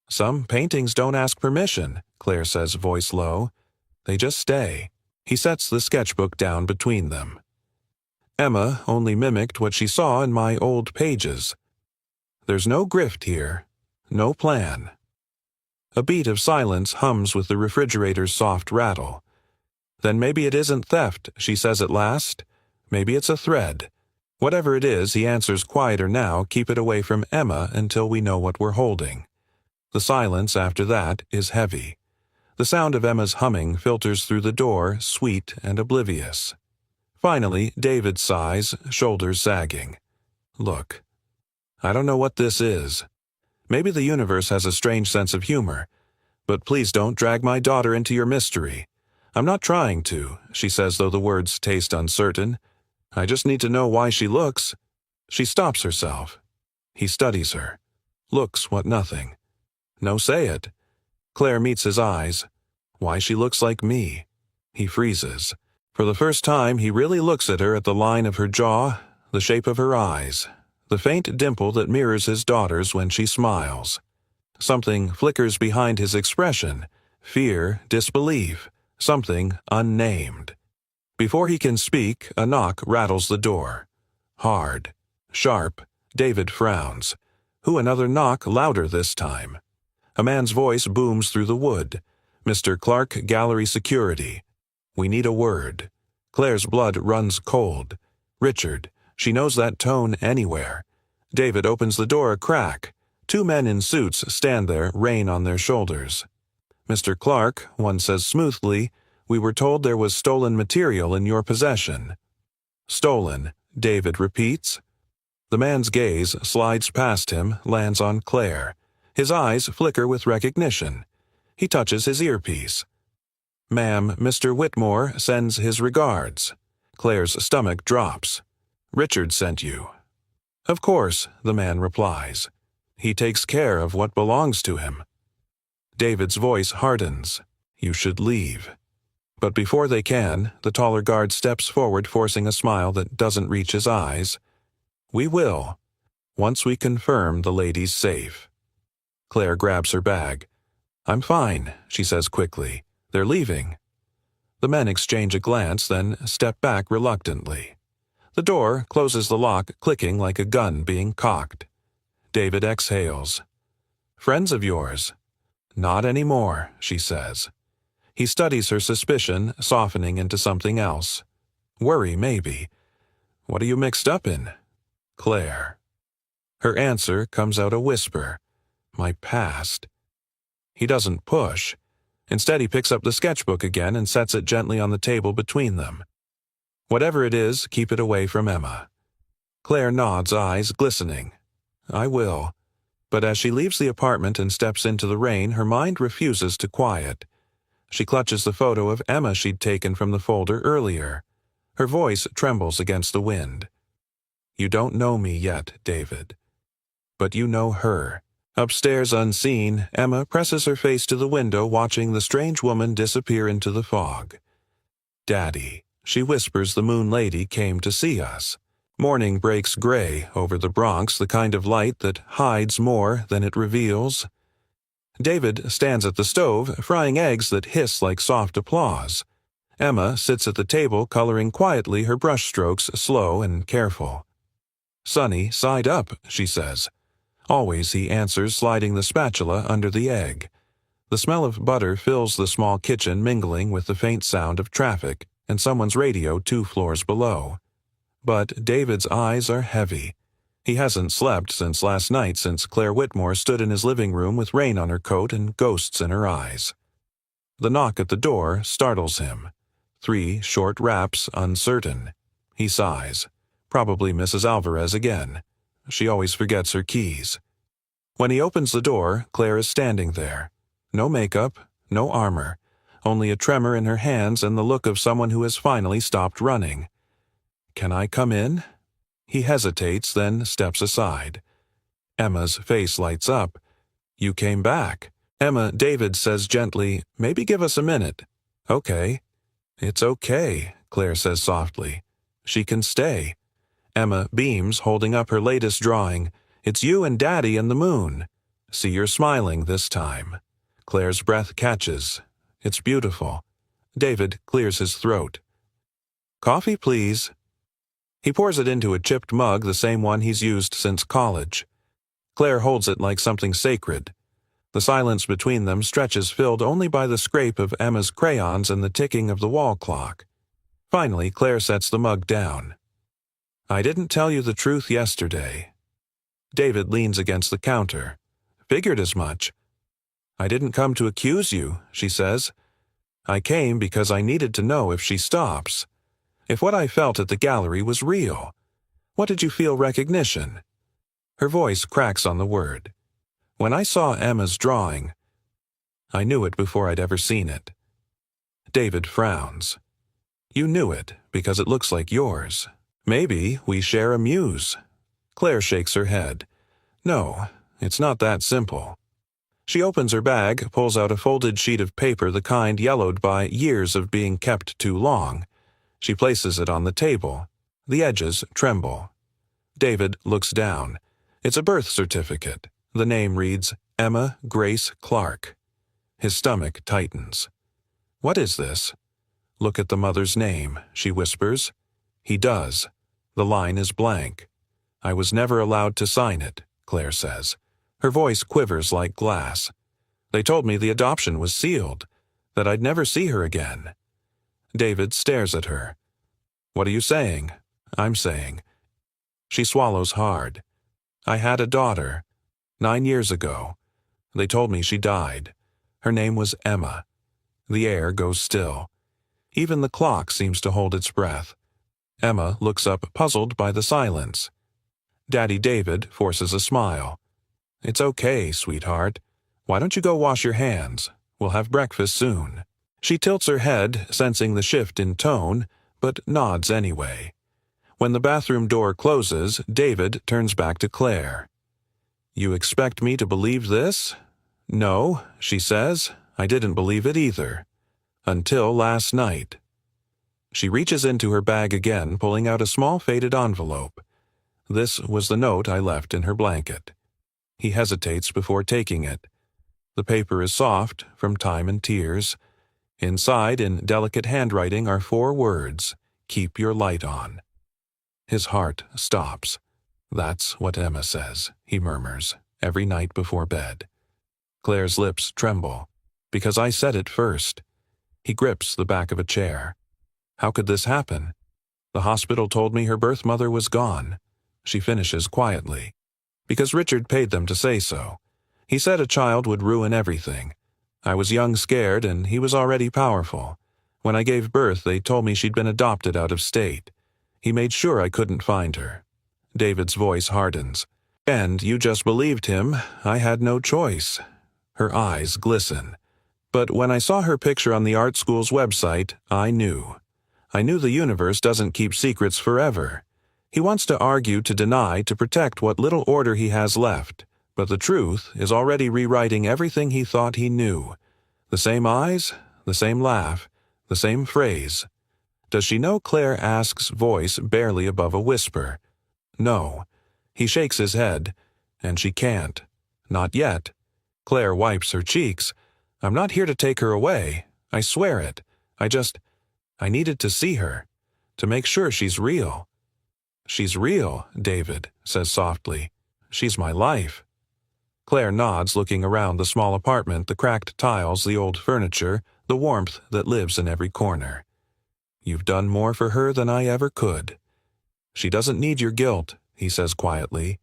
"Some paintings don't ask permission," Claire says, voice low. "They just stay." He sets the sketchbook down between them. "Emma only mimicked what she saw in my old pages. There's no grift here, no plan." A beat of silence hums with the refrigerator's soft rattle. "Then maybe it isn't theft," she says at last. "Maybe it's a thread. Whatever it is," he answers quieter now, "keep it away from Emma until we know what we're holding." The silence after that is heavy. The sound of Emma's humming filters through the door, sweet and oblivious. Finally, David sighs, shoulders sagging. "Look, I don't know what this is. Maybe the universe has a strange sense of humor, But please don't drag my daughter into your mystery. I'm not trying to, she says, though the words taste uncertain. I just need to know why she looks. She stops herself. He studies her. Looks what nothing. No, say it. Claire meets his eyes. Why she looks like me. He freezes. For the first time, he really looks at her, at the line of her jaw, the shape of her eyes, the faint dimple that mirrors his daughter's when she smiles. Something flickers behind his expression. Fear, disbelief, something unnamed. Before he can speak, a knock rattles the door. Hard. Sharp. David frowns. Who, another knock, louder this time. A man's voice booms through the wood. Mr. Clark, Gallery Security. We need a word. Claire's blood runs cold. Richard. She knows that tone anywhere. David opens the door a crack. 2 men in suits stand there, rein on their shoulders. Mr. Clark, one says smoothly, we were told there was stolen material in your possession. Stolen, David repeats. The man's gaze slides past him, lands on Claire. His eyes flicker with recognition. He touches his earpiece. Ma'am, Mr. Whitmore sends his regards. Claire's stomach drops. Richard sent you. Of course, the man replies. He takes care of what belongs to him. David's voice hardens. You should leave. But before they can, the taller guard steps forward, forcing a smile that doesn't reach his eyes. We will, once we confirm the lady's safe. Claire grabs her bag. I'm fine, she says quickly. They're leaving. The men exchange a glance, then step back reluctantly. The door closes, the lock clicking like a gun being cocked. David exhales. Friends of yours? Not anymore, she says. He studies her suspicion, softening into something else. Worry, maybe. What are you mixed up in? Claire. Her answer comes out a whisper. My past. He doesn't push. Instead, he picks up the sketchbook again and sets it gently on the table between them. Whatever it is, keep it away from Emma. Claire nods, eyes glistening. I will. But as she leaves the apartment and steps into the rain, her mind refuses to quiet. She clutches the photo of Emma she'd taken from the folder earlier. Her voice trembles against the wind. You don't know me yet, David. But you know her. Upstairs unseen, Emma presses her face to the window, watching the strange woman disappear into the fog. Daddy, she whispers, the moon lady came to see us. Morning breaks gray over the Bronx, the kind of light that hides more than it reveals. David stands at the stove, frying eggs that hiss like soft applause. Emma sits at the table, coloring quietly, her brushstrokes slow and careful. Sunny side up, she says. Always, he answers, sliding the spatula under the egg. The smell of butter fills the small kitchen, mingling with the faint sound of traffic and someone's radio 2 floors below. But David's eyes are heavy. He hasn't slept since last night, since Claire Whitmore stood in his living room with rain on her coat and ghosts in her eyes. The knock at the door startles him. 3 short raps, uncertain. He sighs. Probably Mrs. Alvarez again. She always forgets her keys. When he opens the door, Claire is standing there. No makeup, no armor, only a tremor in her hands and the look of someone who has finally stopped running. Can I come in? He hesitates, then steps aside. Emma's face lights up. You came back. Emma, David says gently, maybe give us a minute. Okay. It's okay, Claire says softly. She can stay. Emma beams, holding up her latest drawing. It's you and Daddy and the moon. See, you're smiling this time. Claire's breath catches. It's beautiful. David clears his throat. Coffee, please. He pours it into a chipped mug, the same one he's used since college. Claire holds it like something sacred. The silence between them stretches, filled only by the scrape of Emma's crayons and the ticking of the wall clock. Finally, Claire sets the mug down. I didn't tell you the truth yesterday. David leans against the counter. Figured as much. I didn't come to accuse you, she says. I came because I needed to know if she stops. If what I felt at the gallery was real. What did you feel recognition? Her voice cracks on the word. When I saw Emma's drawing, I knew it before I'd ever seen it. David frowns. You knew it because it looks like yours. Maybe we share a muse. Claire shakes her head. No, it's not that simple. She opens her bag, pulls out a folded sheet of paper, the kind yellowed by years of being kept too long. She places it on the table. The edges tremble. David looks down. It's a birth certificate. The name reads Emma Grace Clark. His stomach tightens. What is this? Look at the mother's name, she whispers. He does. The line is blank. I was never allowed to sign it, Claire says. Her voice quivers like glass. They told me the adoption was sealed, that I'd never see her again. David stares at her. What are you saying? I'm saying. She swallows hard. I had a daughter. 9 years ago. They told me she died. Her name was Emma. The air goes still. Even the clock seems to hold its breath. Emma looks up, puzzled by the silence. Daddy David forces a smile. It's okay, sweetheart. Why don't you go wash your hands? We'll have breakfast soon. She tilts her head, sensing the shift in tone, but nods anyway. When the bathroom door closes, David turns back to Claire. You expect me to believe this? No, she says. I didn't believe it either. Until last night. She reaches into her bag again, pulling out a small faded envelope. This was the note I left in her blanket. He hesitates before taking it. The paper is soft from time and tears. Inside, in delicate handwriting, are 4 words, Keep your light on. His heart stops. That's what Emma says, he murmurs, every night before bed. Claire's lips tremble. Because I said it first. He grips the back of a chair. How could this happen? The hospital told me her birth mother was gone. She finishes quietly. Because Richard paid them to say so. He said a child would ruin everything. I was young, scared, and he was already powerful. When I gave birth, they told me she'd been adopted out of state. He made sure I couldn't find her. David's voice hardens. And you just believed him. I had no choice. Her eyes glisten. But when I saw her picture on the art school's website, I knew. I knew the universe doesn't keep secrets forever. He wants to argue, to deny, to protect what little order he has left. But the truth is already rewriting everything he thought he knew. The same eyes, the same laugh, the same phrase. Does she know? Claire asks, voice barely above a whisper. No. He shakes his head, and she can't. Not yet. Claire wipes her cheeks. I'm not here to take her away. I swear it. I needed to see her, to make sure she's real. She's real, David says softly. She's my life. Claire nods, looking around the small apartment, the cracked tiles, the old furniture, the warmth that lives in every corner. You've done more for her than I ever could. She doesn't need your guilt, he says quietly.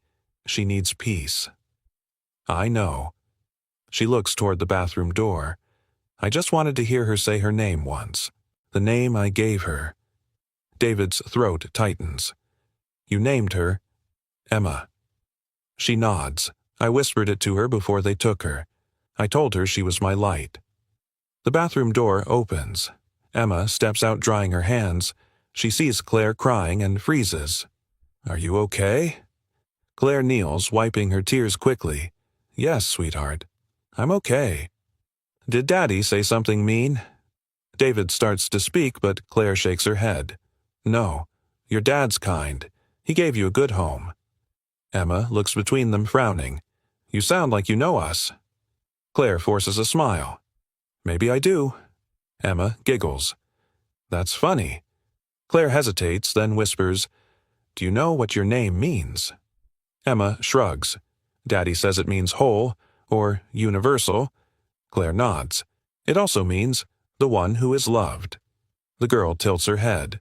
She needs peace. I know. She looks toward the bathroom door. I just wanted to hear her say her name once. The name I gave her. David's throat tightens. You named her Emma. She nods. I whispered it to her before they took her. I told her she was my light. The bathroom door opens. Emma steps out drying her hands. She sees Claire crying and freezes. Are you okay? Claire kneels, wiping her tears quickly. Yes, sweetheart. I'm okay. Did Daddy say something mean? David starts to speak, but Claire shakes her head. No, your dad's kind. He gave you a good home. Emma looks between them, frowning. You sound like you know us. Claire forces a smile. Maybe I do. Emma giggles. That's funny. Claire hesitates, then whispers, Do you know what your name means? Emma shrugs. Daddy says it means whole, or universal. Claire nods. It also means the one who is loved. The girl tilts her head.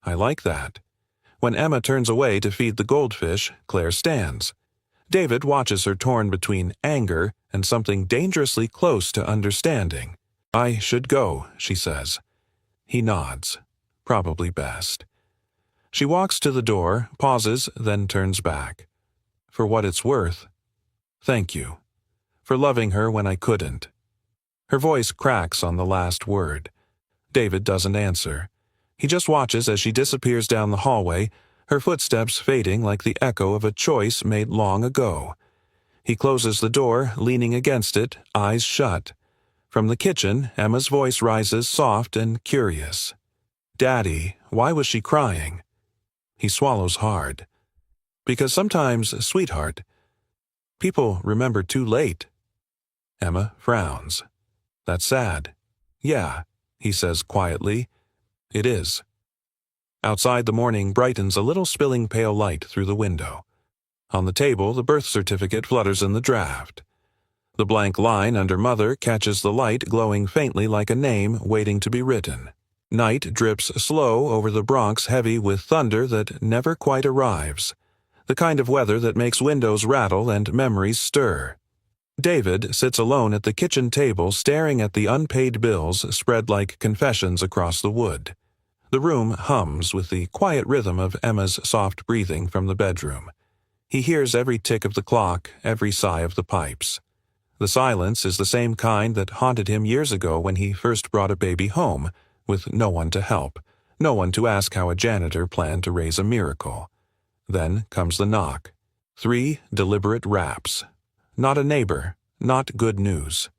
I like that. When Emma turns away to feed the goldfish, Claire stands. David watches her, torn between anger and something dangerously close to understanding. I should go, she says. He nods. Probably best. She walks to the door, pauses, then turns back. For what it's worth, thank you. For loving her when I couldn't. Her voice cracks on the last word. David doesn't answer. He just watches as she disappears down the hallway, her footsteps fading like the echo of a choice made long ago. He closes the door, leaning against it, eyes shut. From the kitchen, Emma's voice rises soft and curious. "Daddy, why was she crying?" He swallows hard. "Because sometimes, sweetheart, people remember too late." Emma frowns. "That's sad." "Yeah," he says quietly. "It is." Outside, the morning brightens a little, spilling pale light through the window. On the table, the birth certificate flutters in the draft. The blank line under Mother catches the light, glowing faintly like a name waiting to be written. Night drips slow over the Bronx, heavy with thunder that never quite arrives. The kind of weather that makes windows rattle and memories stir. David sits alone at the kitchen table, staring at the unpaid bills spread like confessions across the wood. The room hums with the quiet rhythm of Emma's soft breathing from the bedroom. He hears every tick of the clock, every sigh of the pipes. The silence is the same kind that haunted him years ago when he first brought a baby home, with no one to help, no one to ask how a janitor planned to raise a miracle. Then comes the knock. 3 deliberate raps. Not a neighbor, not good news.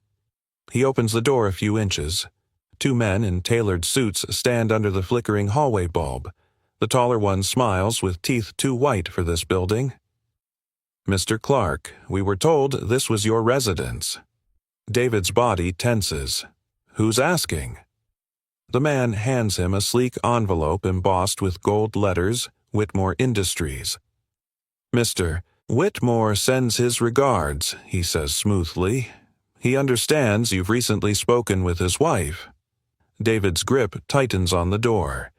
He opens the door a few inches. 2 men in tailored suits stand under the flickering hallway bulb. The taller one smiles with teeth too white for this building. "Mr. Clark, we were told this was your residence." David's body tenses. "Who's asking?" The man hands him a sleek envelope embossed with gold letters, Whitmore Industries. "Mr. Whitmore sends his regards," he says smoothly. "He understands you've recently spoken with his wife." David's grip tightens on the door.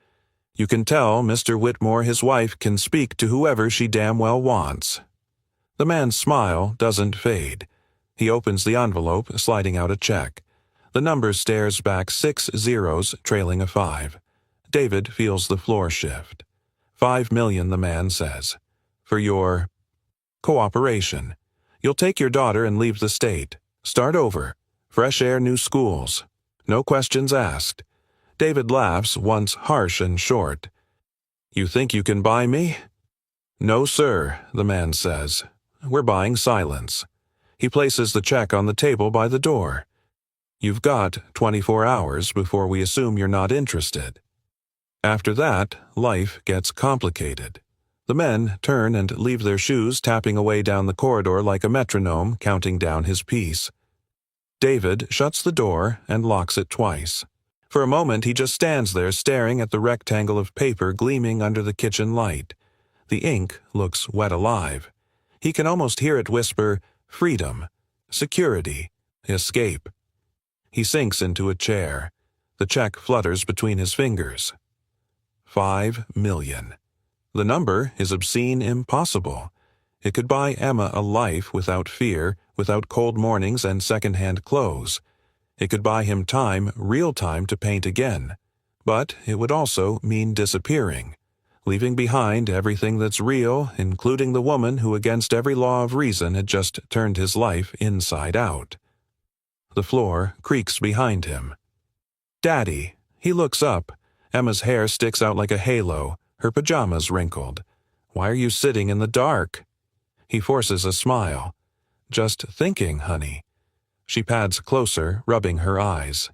You can tell Mr. Whitmore his wife can speak to whoever she damn well wants. The man's smile doesn't fade. He opens the envelope, sliding out a check. The number stares back 6 zeros, trailing a 5. David feels the floor shift. $5 million, the man says. "For your cooperation. You'll take your daughter and leave the state. Start over. Fresh air, new schools. No questions asked." David laughs, once harsh and short. "You think you can buy me?" "No, sir," the man says. "We're buying silence." He places the check on the table by the door. "You've got 24 hours before we assume you're not interested." After that, life gets complicated. The men turn and leave their shoes tapping away down the corridor like a metronome counting down his piece. David shuts the door and locks it twice. For a moment he just stands there staring at the rectangle of paper gleaming under the kitchen light. The ink looks wet alive. He can almost hear it whisper, freedom, security, escape. He sinks into a chair. The check flutters between his fingers. 5 million. The number is obscene, impossible. It could buy Emma a life without fear, without cold mornings and second-hand clothes. It could buy him time, real time, to paint again. But it would also mean disappearing, leaving behind everything that's real, including the woman who, against every law of reason, had just turned his life inside out. The floor creaks behind him. "Daddy." He looks up. Emma's hair sticks out like a halo, her pajamas wrinkled. "Why are you sitting in the dark?" He forces a smile. "Just thinking, honey." She pads closer, rubbing her eyes.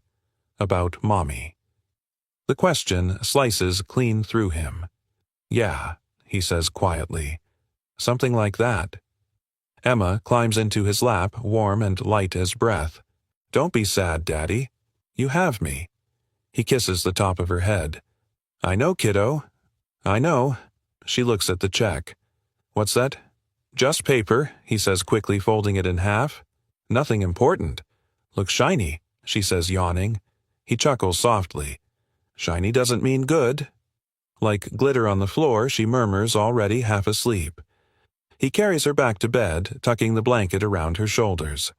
"About Mommy." The question slices clean through him. "Yeah," he says quietly. "Something like that." Emma climbs into his lap, warm and light as breath. "Don't be sad, Daddy. You have me." He kisses the top of her head. "I know, kiddo. I know." She looks at the check. "What's that?" "Just paper," he says quickly, folding it in half. "Nothing important." "Looks shiny," she says, yawning. He chuckles softly. "Shiny doesn't mean good." Like glitter on the floor, she murmurs, already half asleep. He carries her back to bed, tucking the blanket around her shoulders.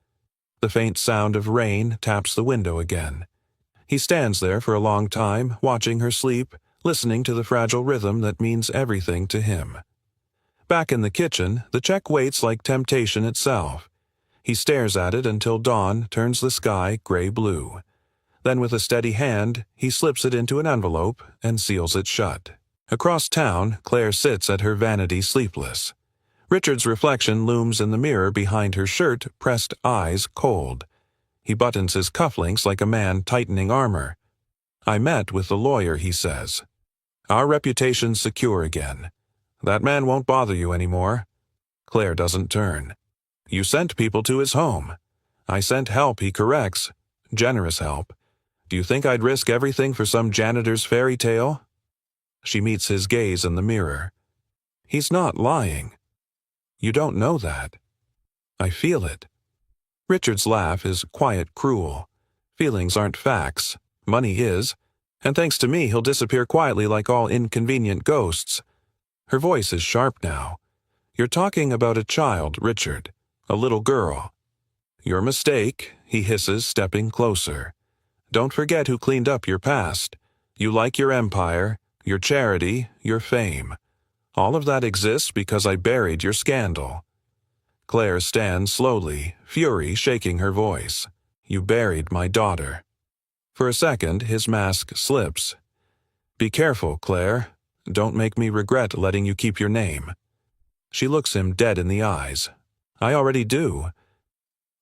The faint sound of rain taps the window again. He stands there for a long time, watching her sleep, listening to the fragile rhythm that means everything to him. Back in the kitchen, the check waits like temptation itself. He stares at it until dawn turns the sky gray-blue. Then with a steady hand, he slips it into an envelope and seals it shut. Across town, Claire sits at her vanity sleepless. Richard's reflection looms in the mirror behind her shirt, pressed eyes cold. He buttons his cufflinks like a man tightening armor. "I met with the lawyer," he says. "Our reputation's secure again. That man won't bother you anymore." Claire doesn't turn. "You sent people to his home." "I sent help," he corrects. "Generous help. Do you think I'd risk everything for some janitor's fairy tale?" She meets his gaze in the mirror. He's not lying. "You don't know that." "I feel it." Richard's laugh is quiet cruel. Feelings aren't facts. Money is. And thanks to me, he'll disappear quietly like all inconvenient ghosts. Her voice is sharp now. "You're talking about a child, Richard. A little girl." "Your mistake," he hisses, stepping closer. "Don't forget who cleaned up your past. You like your empire, your charity, your fame. All of that exists because I buried your scandal." Claire stands slowly, fury shaking her voice. "You buried my daughter." For a second, his mask slips. "Be careful, Claire. Don't make me regret letting you keep your name." She looks him dead in the eyes. "I already do."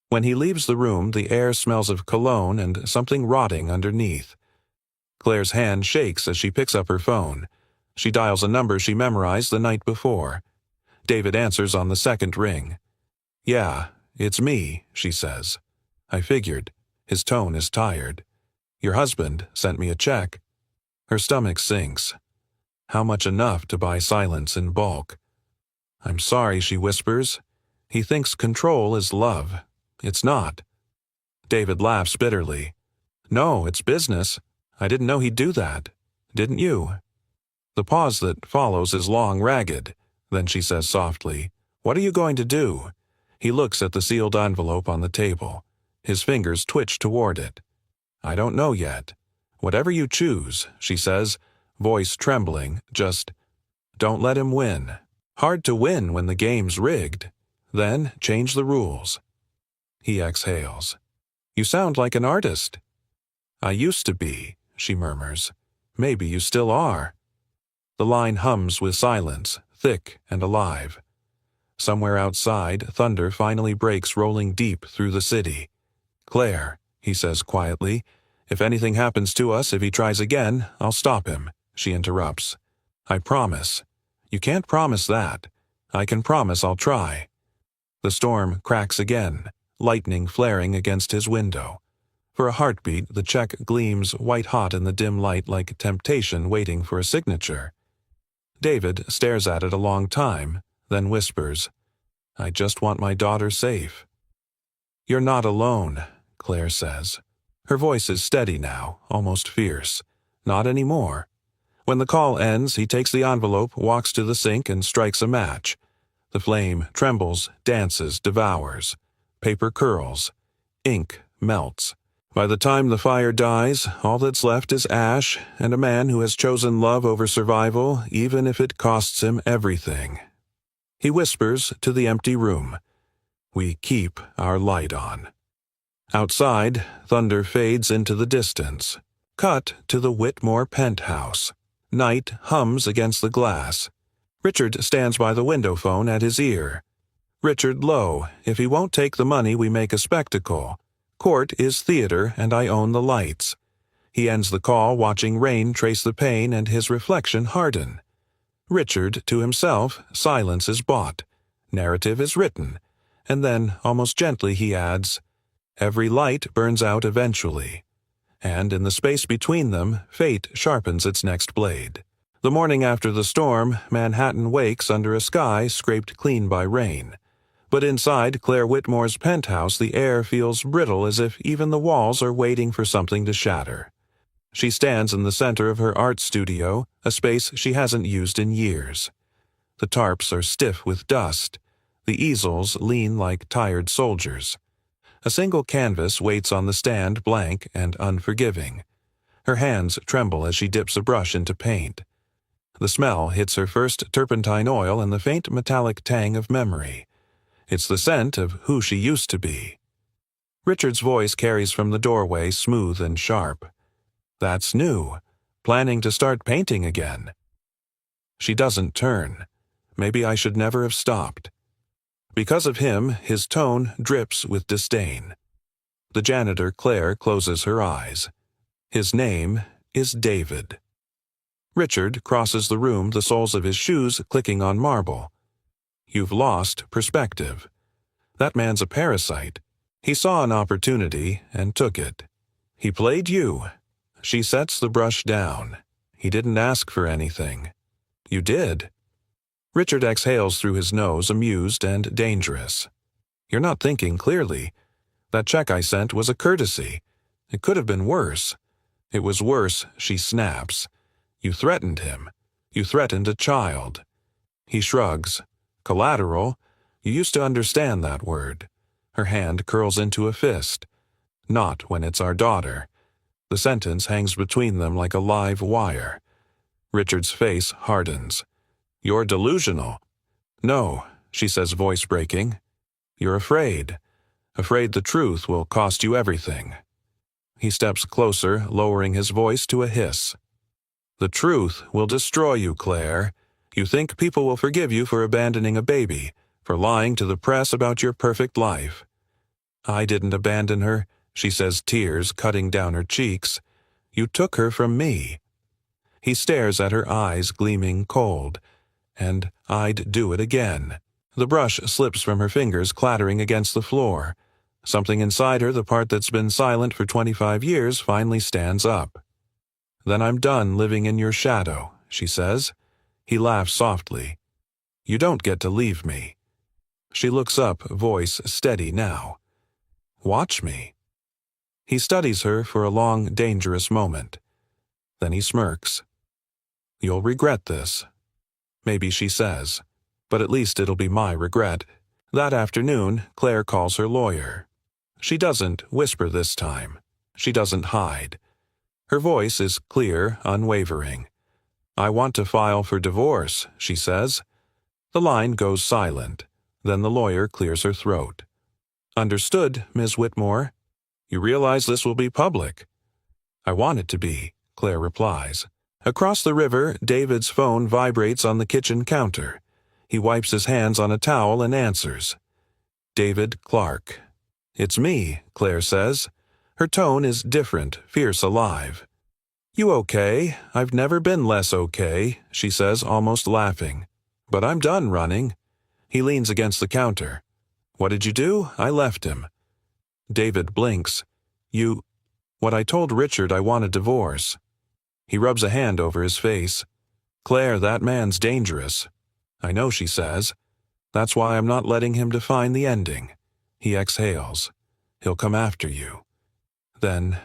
When he leaves the room, the air smells of cologne and something rotting underneath. Claire's hand shakes as she picks up her phone. She dials a number she memorized the night before. David answers on the second ring. "Yeah, it's me," she says. "I figured." His tone is tired. "Your husband sent me a check." Her stomach sinks. How much enough to buy silence in bulk? "I'm sorry," she whispers. "He thinks control is love. It's not." David laughs bitterly. "No, it's business. I didn't know he'd do that. Didn't you?" The pause that follows is long, ragged. Then she says softly, "What are you going to do?" He looks at the sealed envelope on the table. His fingers twitch toward it. "I don't know yet. Whatever you choose," she says, voice trembling, "just don't let him win. Hard to win when the game's rigged. Then change the rules." He exhales. "You sound like an artist." "I used to be," she murmurs. "Maybe you still are." The line hums with silence, thick and alive. Somewhere outside, thunder finally breaks, rolling deep through the city. "Claire," he says quietly, "if anything happens to us, if he tries again, I'll stop him," she interrupts. "I promise." "You can't promise that." "I can promise I'll try." The storm cracks again, lightning flaring against his window. For a heartbeat, the check gleams white-hot in the dim light like temptation waiting for a signature. David stares at it a long time, then whispers, "I just want my daughter safe." "You're not alone," Claire says. Her voice is steady now, almost fierce. "Not anymore." When the call ends, he takes the envelope, walks to the sink, and strikes a match. The flame trembles, dances, devours. Paper curls. Ink melts. By the time the fire dies, all that's left is ash and a man who has chosen love over survival, even if it costs him everything. He whispers to the empty room, "We keep our light on." Outside, thunder fades into the distance. Cut to the Whitmore penthouse. Night hums against the glass. Richard stands by the window phone at his ear. "Richard Lowe, if he won't take the money, we make a spectacle. Court is theater, and I own the lights." He ends the call, watching rain trace the pane and his reflection harden. Richard, to himself, silence is bought. Narrative is written. And then, almost gently, he adds, "Every light burns out eventually." And in the space between them, fate sharpens its next blade. The morning after the storm, Manhattan wakes under a sky scraped clean by rain. But inside Claire Whitmore's penthouse, the air feels brittle, as if even the walls are waiting for something to shatter. She stands in the center of her art studio, a space she hasn't used in years. The tarps are stiff with dust. The easels lean like tired soldiers. A single canvas waits on the stand, blank and unforgiving. Her hands tremble as she dips a brush into paint. The smell hits her first turpentine oil and the faint metallic tang of memory. It's the scent of who she used to be. Richard's voice carries from the doorway, smooth and sharp. That's new. Planning to start painting again. She doesn't turn. Maybe I should never have stopped. Because of him, his tone drips with disdain. The janitor, Claire, closes her eyes. His name is David. Richard crosses the room, the soles of his shoes clicking on marble. You've lost perspective. That man's a parasite. He saw an opportunity and took it. He played you. She sets the brush down. He didn't ask for anything. You did. Richard exhales through his nose, amused and dangerous. You're not thinking clearly. That check I sent was a courtesy. It could have been worse. It was worse, she snaps. You threatened him. You threatened a child. He shrugs. Collateral? You used to understand that word. Her hand curls into a fist. Not when it's our daughter. The sentence hangs between them like a live wire. Richard's face hardens. You're delusional. No, she says, voice breaking. You're afraid. Afraid the truth will cost you everything. He steps closer, lowering his voice to a hiss. The truth will destroy you, Claire. You think people will forgive you for abandoning a baby, for lying to the press about your perfect life. I didn't abandon her, she says, tears cutting down her cheeks. You took her from me. He stares at her eyes gleaming cold. And I'd do it again. The brush slips from her fingers, clattering against the floor. Something inside her, the part that's been silent for 25 years, finally stands up. Then I'm done living in your shadow, she says. He laughs softly. You don't get to leave me. She looks up, voice steady now. Watch me. He studies her for a long, dangerous moment. Then he smirks. You'll regret this. Maybe she says, but at least it'll be my regret. That afternoon, Claire calls her lawyer. She doesn't whisper this time. She doesn't hide. Her voice is clear, unwavering. I want to file for divorce, she says. The line goes silent. Then the lawyer clears her throat. Understood, Ms. Whitmore. You realize this will be public. I want it to be, Claire replies. Across the river, David's phone vibrates on the kitchen counter. He wipes his hands on a towel and answers. David Clark. It's me, Claire says. Her tone is different, fierce, alive. You okay? I've never been less okay, she says, almost laughing. But I'm done running. He leans against the counter. What did you do? I left him. David blinks. What I told Richard I want a divorce. He rubs a hand over his face. Claire, that man's dangerous. I know, she says. That's why I'm not letting him define the ending. He exhales. He'll come after you. Then,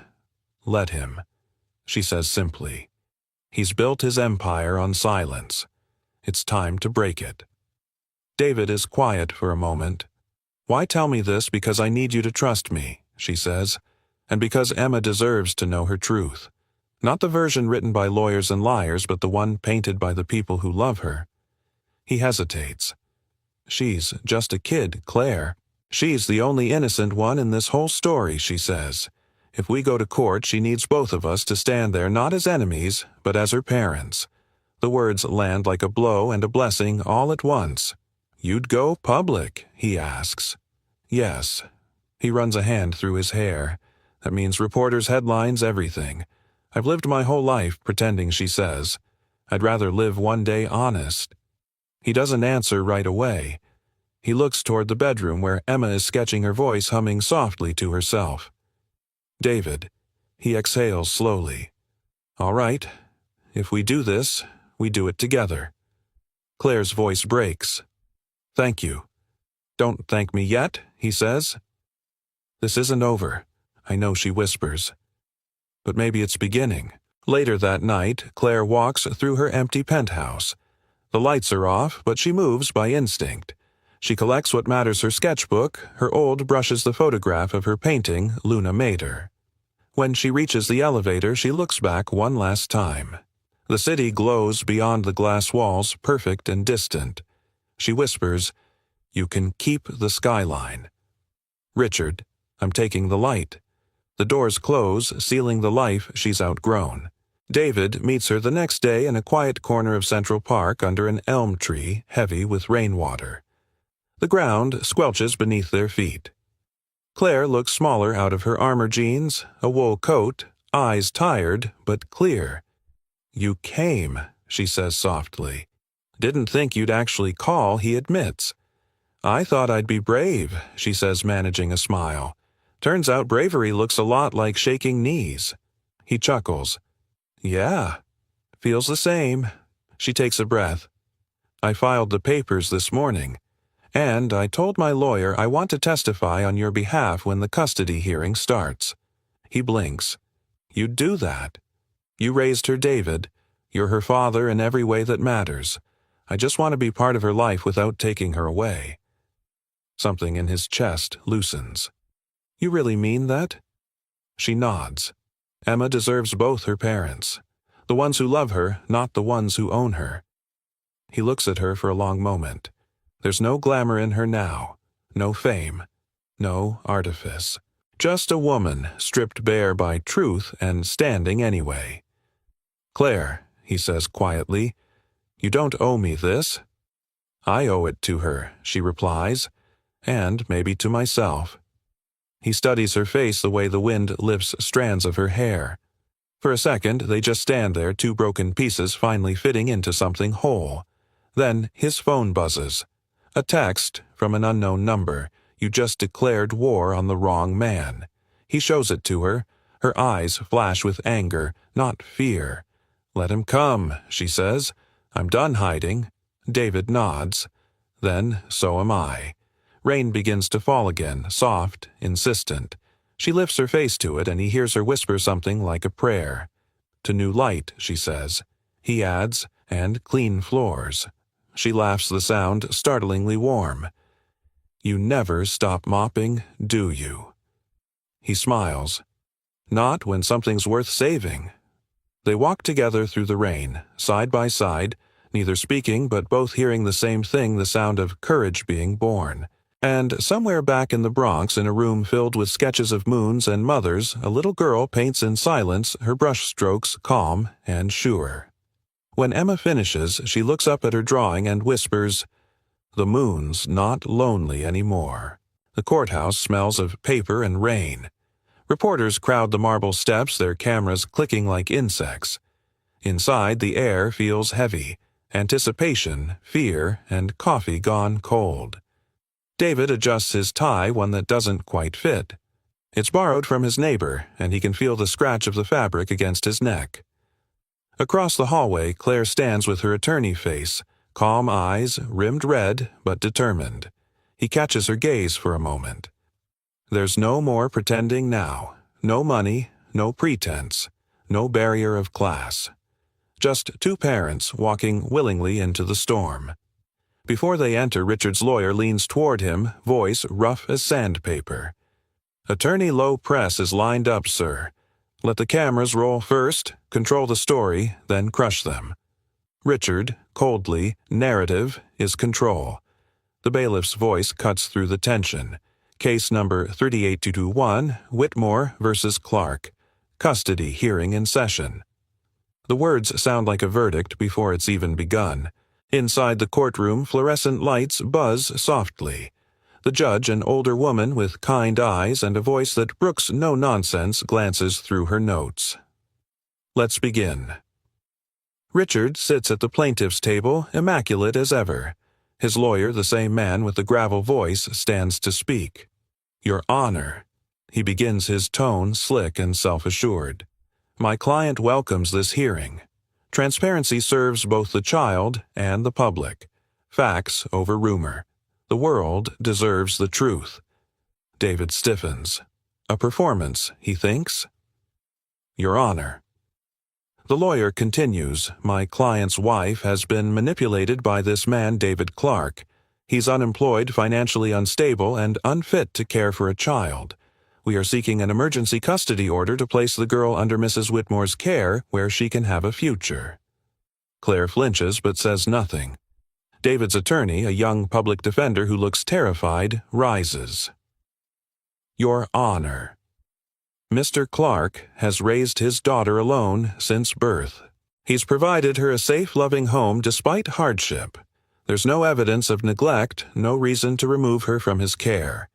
let him, she says simply. He's built his empire on silence. It's time to break it. David is quiet for a moment. Why tell me this? Because I need you to trust me, she says, and because Emma deserves to know her truth. Not the version written by lawyers and liars, but the one painted by the people who love her. He hesitates. She's just a kid, Claire. She's the only innocent one in this whole story, she says. If we go to court, she needs both of us to stand there not as enemies, but as her parents. The words land like a blow and a blessing all at once. You'd go public, he asks. Yes. He runs a hand through his hair. That means reporters, headlines, everything. I've lived my whole life pretending, she says. I'd rather live one day honest. He doesn't answer right away. He looks toward the bedroom where Emma is sketching her voice, humming softly to herself. David. He exhales slowly. All right. If we do this, we do it together. Claire's voice breaks. Thank you. Don't thank me yet, he says. This isn't over, I know, she whispers. But maybe it's beginning. Later that night, Claire walks through her empty penthouse. The lights are off, but she moves by instinct. She collects what matters, her sketchbook. Her old brushes the photograph of her painting Luna made her. When she reaches the elevator, she looks back one last time. The city glows beyond the glass walls, perfect and distant. She whispers, You can keep the skyline. Richard, I'm taking the light. The doors close, sealing the life she's outgrown. David meets her the next day in a quiet corner of Central Park under an elm tree heavy with rainwater. The ground squelches beneath their feet. Claire looks smaller out of her armor jeans, a wool coat, eyes tired but clear. You came, she says softly. Didn't think you'd actually call, he admits. I thought I'd be brave, she says, managing a smile. Turns out bravery looks a lot like shaking knees. He chuckles. Yeah, feels the same. She takes a breath. I filed the papers this morning, and I told my lawyer I want to testify on your behalf when the custody hearing starts. He blinks. You'd do that. You raised her, David. You're her father in every way that matters. I just want to be part of her life without taking her away. Something in his chest loosens. You really mean that? She nods. Emma deserves both her parents. The ones who love her, not the ones who own her. He looks at her for a long moment. There's no glamour in her now. No fame. No artifice. Just a woman stripped bare by truth and standing anyway. Claire, he says quietly, you don't owe me this. I owe it to her, she replies, and maybe to myself. He studies her face the way the wind lifts strands of her hair. For a second, they just stand there, two broken pieces finally fitting into something whole. Then his phone buzzes. A text from an unknown number. You just declared war on the wrong man. He shows it to her. Her eyes flash with anger, not fear. Let him come, she says. I'm done hiding. David nods. Then so am I. Rain begins to fall again, soft, insistent. She lifts her face to it, and he hears her whisper something like a prayer. To new light, she says. He adds, and clean floors. She laughs the sound startlingly warm. You never stop mopping, do you? He smiles. Not when something's worth saving. They walk together through the rain, side by side, neither speaking but both hearing the same thing, the sound of courage being born. And somewhere back in the Bronx, in a room filled with sketches of moons and mothers, a little girl paints in silence, her brushstrokes calm and sure. When Emma finishes, she looks up at her drawing and whispers, The moon's not lonely anymore. The courthouse smells of paper and rain. Reporters crowd the marble steps, their cameras clicking like insects. Inside, the air feels heavy, anticipation, fear, and coffee gone cold. David adjusts his tie, one that doesn't quite fit. It's borrowed from his neighbor, and he can feel the scratch of the fabric against his neck. Across the hallway, Claire stands with her attorney face, calm eyes, rimmed red, but determined. He catches her gaze for a moment. There's no more pretending now. No money, no pretense, no barrier of class. Just two parents walking willingly into the storm. Before they enter, Richard's lawyer leans toward him, voice rough as sandpaper. Attorney Low Press is lined up, sir. Let the cameras roll first, control the story, then crush them. Richard, coldly, narrative is control. The bailiff's voice cuts through the tension. Case number 38221, Whitmore versus Clark. Custody hearing in session. The words sound like a verdict before it's even begun. Inside the courtroom, fluorescent lights buzz softly. The judge, an older woman with kind eyes and a voice that brooks no nonsense, glances through her notes. Let's begin. Richard sits at the plaintiff's table, immaculate as ever. His lawyer, the same man with the gravel voice, stands to speak. Your Honor. He begins, his tone slick and self-assured. My client welcomes this hearing. Transparency serves both the child and the public. Facts over rumor. The world deserves the truth. David stiffens. A performance, he thinks. Your Honor. The lawyer continues, my client's wife has been manipulated by this man, David Clark. He's unemployed, financially unstable, and unfit to care for a child. We are seeking an emergency custody order to place the girl under Mrs. Whitmore's care, where she can have a future. Claire flinches but says nothing. David's attorney, a young public defender who looks terrified, rises. Your Honor. Mr. Clark has raised his daughter alone since birth. He's provided her a safe, loving home despite hardship. There's no evidence of neglect, no reason to remove her from his care.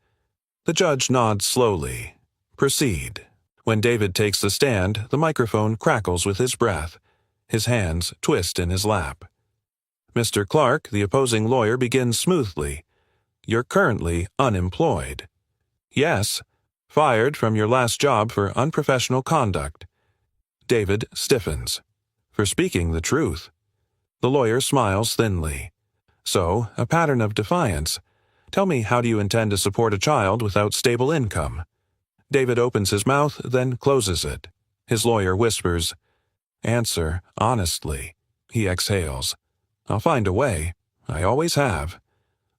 The judge nods slowly. Proceed. When David takes the stand, the microphone crackles with his breath. His hands twist in his lap. Mr. Clark, the opposing lawyer, begins smoothly. You're currently unemployed. Yes. Fired from your last job for unprofessional conduct. David stiffens. For speaking the truth. The lawyer smiles thinly. So, a pattern of defiance. Tell me, how do you intend to support a child without stable income? David opens his mouth, then closes it. His lawyer whispers, Answer honestly. He exhales. I'll find a way. I always have.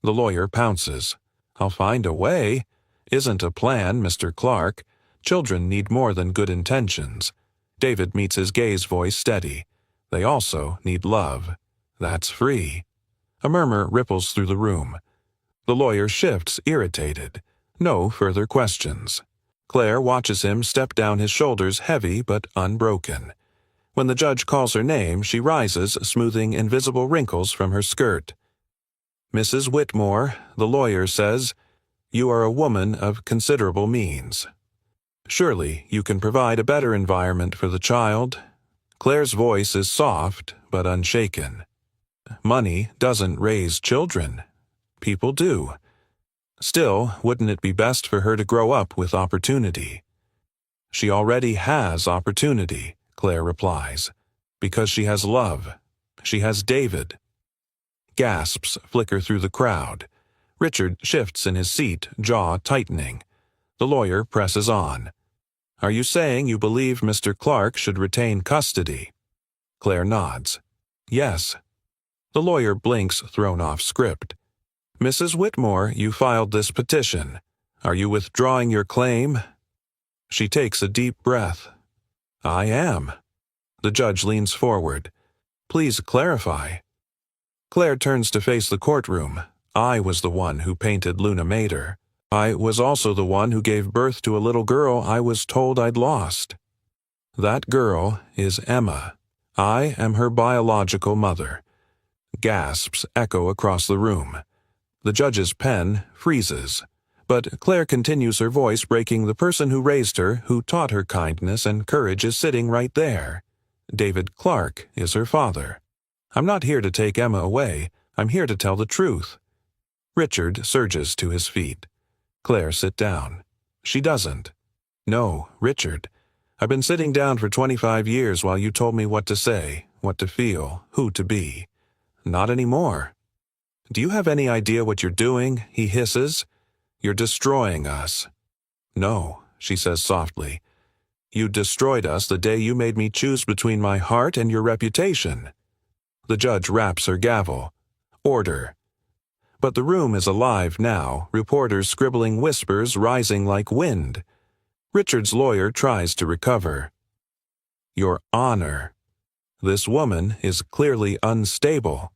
The lawyer pounces. I'll find a way? Isn't a plan, Mr. Clark. Children need more than good intentions. David meets his gaze voice steady. They also need love. That's free. A murmur ripples through the room. The lawyer shifts, irritated. No further questions. Claire watches him step down his shoulders, heavy but unbroken. When the judge calls her name, she rises, smoothing invisible wrinkles from her skirt. Mrs. Whitmore, the lawyer says, you are a woman of considerable means. Surely you can provide a better environment for the child. Claire's voice is soft but unshaken. Money doesn't raise children. People do. Still, wouldn't it be best for her to grow up with opportunity? She already has opportunity, Claire replies, because she has love. She has David. Gasps flicker through the crowd. Richard shifts in his seat, jaw tightening. The lawyer presses on. Are you saying you believe Mr. Clark should retain custody? Claire nods. Yes. The lawyer blinks, thrown off script. Mrs. Whitmore, you filed this petition. Are you withdrawing your claim? She takes a deep breath. I am. The judge leans forward. Please clarify. Claire turns to face the courtroom. I was the one who painted Luna Mater. I was also the one who gave birth to a little girl I was told I'd lost. That girl is Emma. I am her biological mother. Gasps echo across the room. The judge's pen freezes. But Claire continues, her voice breaking. The person who raised her, who taught her kindness and courage, is sitting right there. David Clark is her father. I'm not here to take Emma away. I'm here to tell the truth. Richard surges to his feet. Claire, sit down. She doesn't. No, Richard. I've been sitting down for 25 years while you told me what to say, what to feel, who to be. Not anymore. Do you have any idea what you're doing? He hisses. You're destroying us. No, she says softly. You destroyed us the day you made me choose between my heart and your reputation. The judge raps her gavel. Order. But the room is alive now, reporters scribbling, whispers rising like wind. Richard's lawyer tries to recover. Your Honor. This woman is clearly unstable.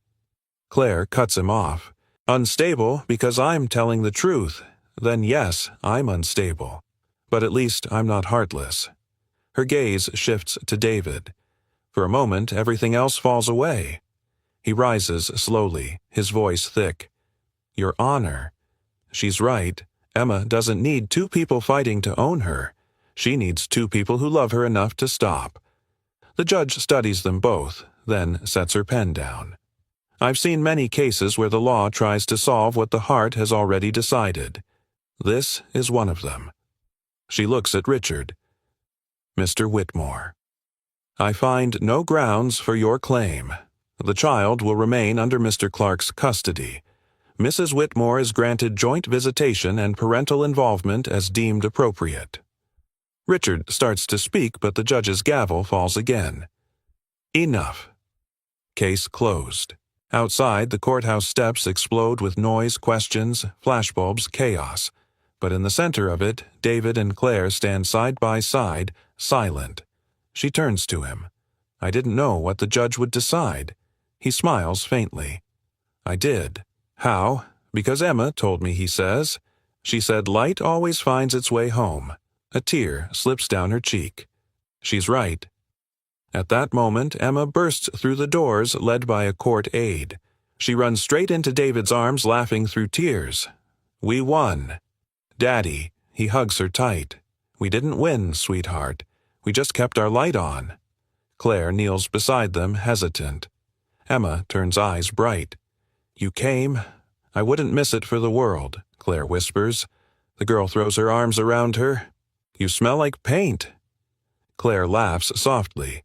Claire cuts him off. Unstable because I'm telling the truth. Then yes, I'm unstable. But at least I'm not heartless. Her gaze shifts to David. For a moment, everything else falls away. He rises slowly, his voice thick. Your Honor. She's right. Emma doesn't need two people fighting to own her. She needs two people who love her enough to stop. The judge studies them both, then sets her pen down. I've seen many cases where the law tries to solve what the heart has already decided. This is one of them. She looks at Richard. Mr. Whitmore. I find no grounds for your claim. The child will remain under Mr. Clark's custody. Mrs. Whitmore is granted joint visitation and parental involvement as deemed appropriate. Richard starts to speak, but the judge's gavel falls again. Enough. Case closed. Outside, the courthouse steps explode with noise, questions, flashbulbs, chaos. But in the center of it, David and Claire stand side by side, silent. She turns to him. I didn't know what the judge would decide. He smiles faintly. I did. How? Because Emma told me, he says. She said light always finds its way home. A tear slips down her cheek. She's right. At that moment, Emma bursts through the doors, led by a court aide. She runs straight into David's arms, laughing through tears. We won. Daddy, he hugs her tight. We didn't win, sweetheart. We just kept our light on. Claire kneels beside them, hesitant. Emma turns eyes bright. You came. I wouldn't miss it for the world, Claire whispers. The girl throws her arms around her. You smell like paint. Claire laughs softly.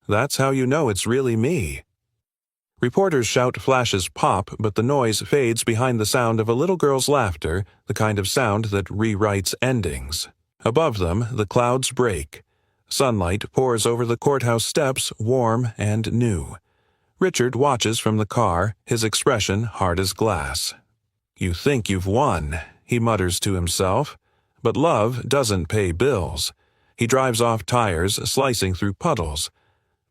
That's how you know it's really me. Reporters shout flashes pop, but the noise fades behind the sound of a little girl's laughter, the kind of sound that rewrites endings. Above them, the clouds break. Sunlight pours over the courthouse steps, warm and new. Richard watches from the car, his expression hard as glass. You think you've won, he mutters to himself. But love doesn't pay bills. He drives off tires, slicing through puddles.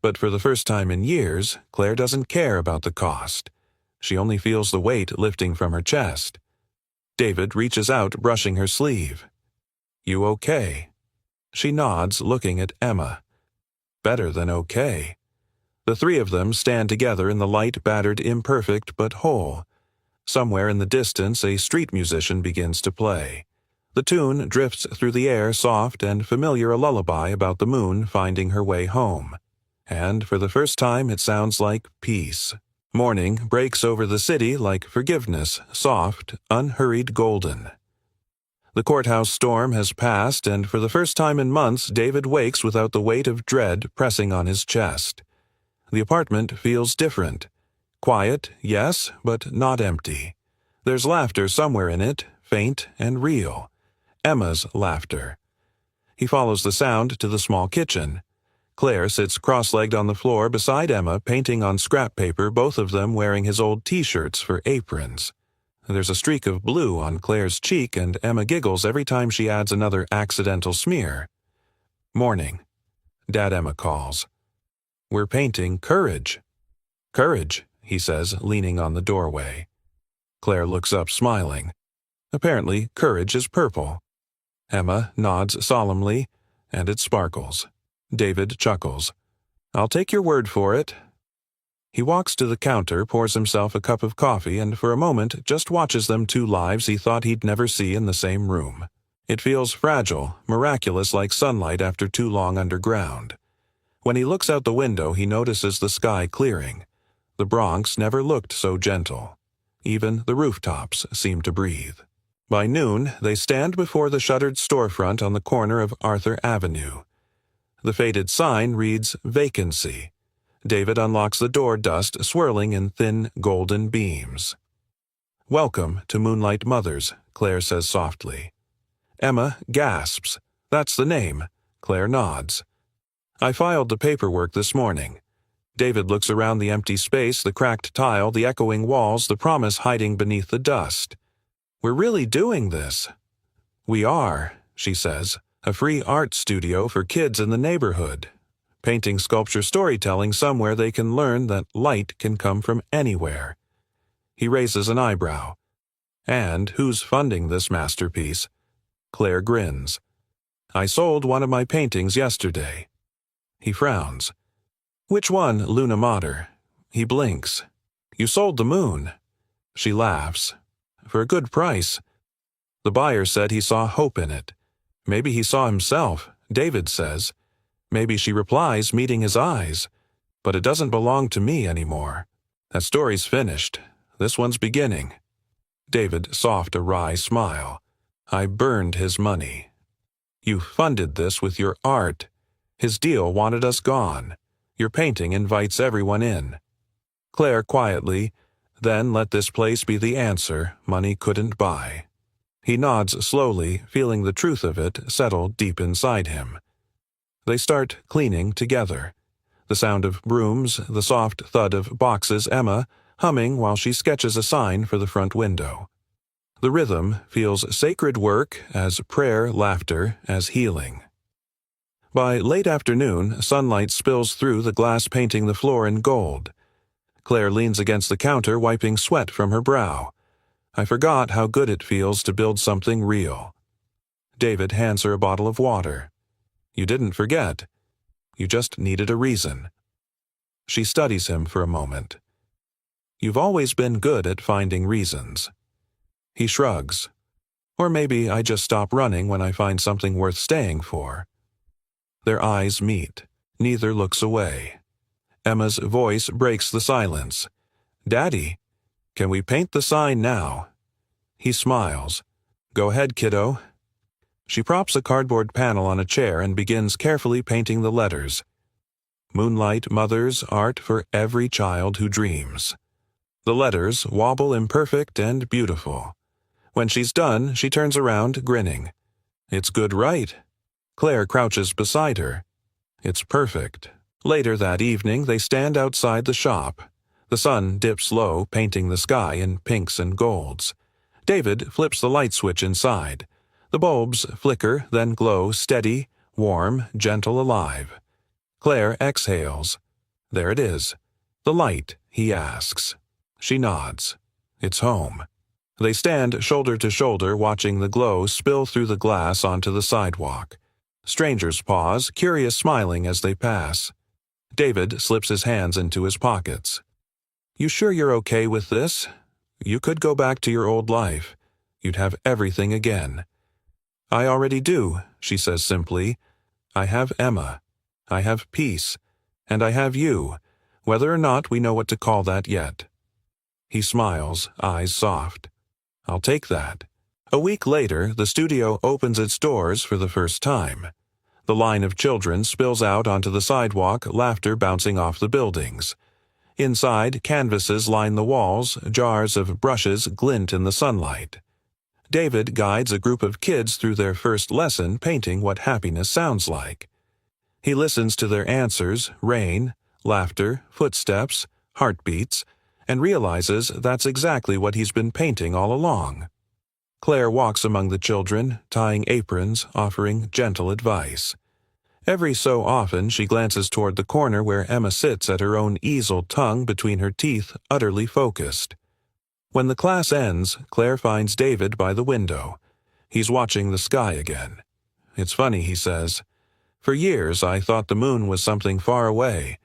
But for the first time in years, Claire doesn't care about the cost. She only feels the weight lifting from her chest. David reaches out, brushing her sleeve. You okay? She nods, looking at Emma. Better than okay. The three of them stand together in the light, battered, imperfect, but whole. Somewhere in the distance, a street musician begins to play. The tune drifts through the air, soft and familiar, a lullaby about the moon finding her way home. And for the first time, it sounds like peace. Morning breaks over the city like forgiveness, soft, unhurried, golden. The courthouse storm has passed, and for the first time in months, David wakes without the weight of dread pressing on his chest. The apartment feels different. Quiet, yes, but not empty. There's laughter somewhere in it, faint and real. Emma's laughter. He follows the sound to the small kitchen. Claire sits cross-legged on the floor beside Emma, painting on scrap paper, both of them wearing his old T-shirts for aprons. There's a streak of blue on Claire's cheek, and Emma giggles every time she adds another accidental smear. Morning. Dad, Emma calls. We're painting courage. Courage, he says, leaning on the doorway. Claire looks up, smiling. Apparently, courage is purple. Emma nods solemnly, and it sparkles. David chuckles. I'll take your word for it. He walks to the counter, pours himself a cup of coffee, and for a moment just watches them, two lives he thought he'd never see in the same room. It feels fragile, miraculous, like sunlight after too long underground. When he looks out the window, he notices the sky clearing. The Bronx never looked so gentle. Even the rooftops seem to breathe. By noon, they stand before the shuttered storefront on the corner of Arthur Avenue. The faded sign reads vacancy. David unlocks the door, dust swirling in thin golden beams. Welcome to Moonlight Mothers, Claire says softly. Emma gasps. That's the name. Claire nods. I filed the paperwork this morning. David looks around the empty space, the cracked tile, the echoing walls, the promise hiding beneath the dust. We're really doing this. We are, she says, a free art studio for kids in the neighborhood. Painting, sculpture, storytelling, somewhere they can learn that light can come from anywhere. He raises an eyebrow. And who's funding this masterpiece? Claire grins. I sold one of my paintings yesterday. He frowns. Which one, Luna Mater? He blinks. You sold the moon. She laughs. For a good price. The buyer said he saw hope in it. Maybe he saw himself, David says. Maybe she replies, meeting his eyes. But it doesn't belong to me anymore. That story's finished. This one's beginning. David soffed a wry smile. I burned his money. You funded this with your art. His deal wanted us gone. Your painting invites everyone in. Claire quietly, then let this place be the answer money couldn't buy. He nods slowly, feeling the truth of it settle deep inside him. They start cleaning together. The sound of brooms, the soft thud of boxes, Emma humming while she sketches a sign for the front window. The rhythm feels sacred work, as prayer, laughter, as healing. By late afternoon, sunlight spills through the glass, painting the floor in gold. Claire leans against the counter, wiping sweat from her brow. I forgot how good it feels to build something real. David hands her a bottle of water. You didn't forget. You just needed a reason. She studies him for a moment. You've always been good at finding reasons. He shrugs. Or maybe I just stop running when I find something worth staying for. Their eyes meet. Neither looks away. Emma's voice breaks the silence. Daddy, can we paint the sign now? He smiles. Go ahead, kiddo. She props a cardboard panel on a chair and begins carefully painting the letters. Moonlight Mothers, art for every child who dreams. The letters wobble imperfect and beautiful. When she's done, she turns around, grinning. It's good, right? Claire crouches beside her. It's perfect. Later that evening, they stand outside the shop. The sun dips low, painting the sky in pinks and golds. David flips the light switch inside. The bulbs flicker, then glow, steady, warm, gentle, alive. Claire exhales. There it is. The light, he asks. She nods. It's home. They stand shoulder to shoulder, watching the glow spill through the glass onto the sidewalk. Strangers pause, curious, smiling as they pass. David slips his hands into his pockets. You sure you're okay with this? You could go back to your old life. You'd have everything again. I already do, she says simply. I have Emma. I have peace. And I have you, whether or not we know what to call that yet. He smiles, eyes soft. I'll take that. A week later, the studio opens its doors for the first time. The line of children spills out onto the sidewalk, laughter bouncing off the buildings. Inside, canvases line the walls, jars of brushes glint in the sunlight. David guides a group of kids through their first lesson, painting what happiness sounds like. He listens to their answers, rain, laughter, footsteps, heartbeats, and realizes that's exactly what he's been painting all along. Claire walks among the children, tying aprons, offering gentle advice. Every so often she glances toward the corner where Emma sits at her own easel, tongue between her teeth, utterly focused. When the class ends, Claire finds David by the window. He's watching the sky again. It's funny, he says. For years I thought the moon was something far away.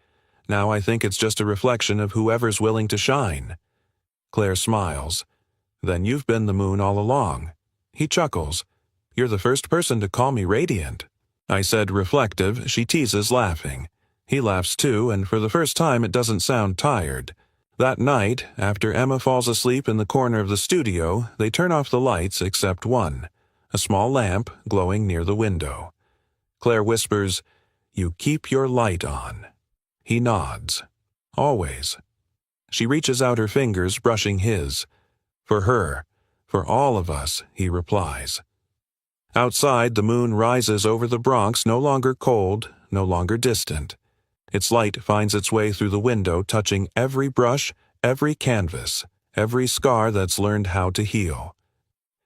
Now I think it's just a reflection of whoever's willing to shine. Claire smiles. Then you've been the moon all along. He chuckles. You're the first person to call me radiant. I said reflective. She teases, laughing. He laughs too, and for the first time it doesn't sound tired. That night, after Emma falls asleep in the corner of the studio, they turn off the lights except one, a small lamp glowing near the window. Claire whispers, You keep your light on. He nods. Always. She reaches out her fingers, brushing his. For her, for all of us, he replies. Outside, the moon rises over the Bronx, no longer cold, no longer distant. Its light finds its way through the window, touching every brush, every canvas, every scar that's learned how to heal.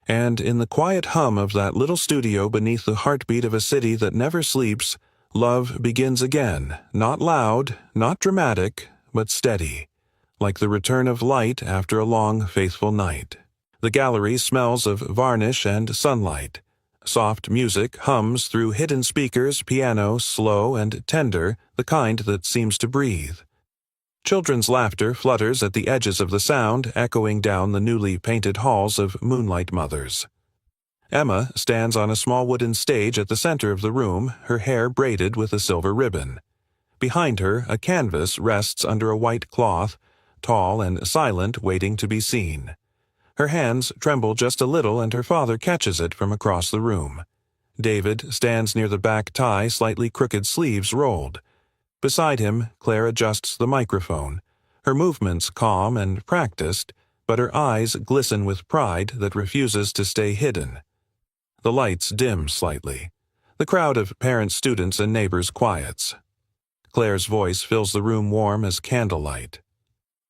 And in the quiet hum of that little studio beneath the heartbeat of a city that never sleeps, love begins again, not loud, not dramatic, but steady, like the return of light after a long, faithful night. The gallery smells of varnish and sunlight. Soft music hums through hidden speakers, piano, slow and tender, the kind that seems to breathe. Children's laughter flutters at the edges of the sound, echoing down the newly painted halls of Moonlight Mothers. Emma stands on a small wooden stage at the center of the room, her hair braided with a silver ribbon. Behind her, a canvas rests under a white cloth, tall and silent, waiting to be seen. Her hands tremble just a little, and her father catches it from across the room. David stands near the back tie, slightly crooked sleeves rolled. Beside him, Claire adjusts the microphone, her movements calm and practiced, but her eyes glisten with pride that refuses to stay hidden. The lights dim slightly. The crowd of parents, students, and neighbors quiets. Claire's voice fills the room warm as candlelight.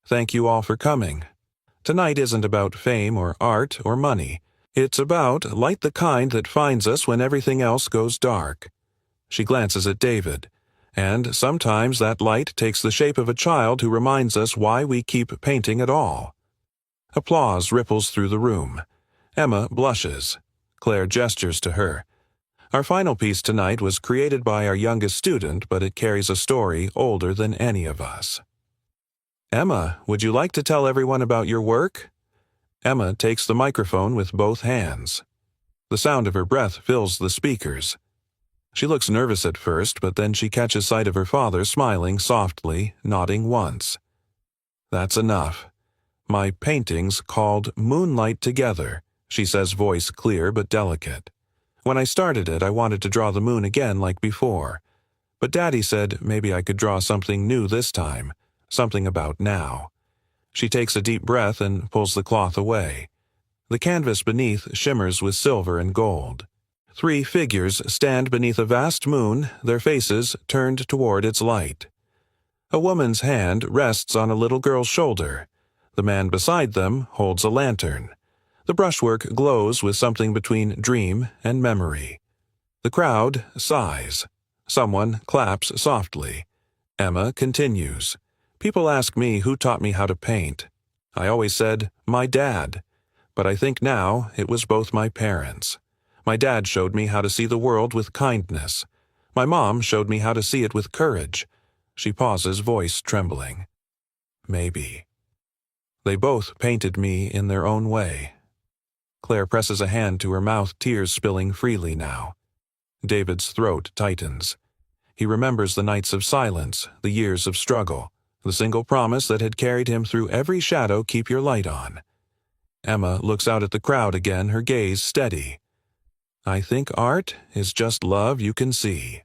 Thank you all for coming. Tonight isn't about fame or art or money. It's about light, the kind that finds us when everything else goes dark. She glances at David. And sometimes that light takes the shape of a child who reminds us why we keep painting at all. Applause ripples through the room. Emma blushes. Claire gestures to her. Our final piece tonight was created by our youngest student, but it carries a story older than any of us. Emma, would you like to tell everyone about your work? Emma takes the microphone with both hands. The sound of her breath fills the speakers. She looks nervous at first, but then she catches sight of her father smiling softly, nodding once. That's enough. My painting's called Moonlight Together, she says, voice clear but delicate. When I started it, I wanted to draw the moon again like before. But Daddy said maybe I could draw something new this time, something about now. She takes a deep breath and pulls the cloth away. The canvas beneath shimmers with silver and gold. 3 figures stand beneath a vast moon, their faces turned toward its light. A woman's hand rests on a little girl's shoulder. The man beside them holds a lantern. The brushwork glows with something between dream and memory. The crowd sighs. Someone claps softly. Emma continues. People ask me who taught me how to paint. I always said, my dad. But I think now it was both my parents. My dad showed me how to see the world with kindness. My mom showed me how to see it with courage. She pauses, voice trembling. Maybe. They both painted me in their own way. Claire presses a hand to her mouth, tears spilling freely now. David's throat tightens. He remembers the nights of silence, the years of struggle, the single promise that had carried him through every shadow, keep your light on. Emma looks out at the crowd again, her gaze steady. I think art is just love you can see.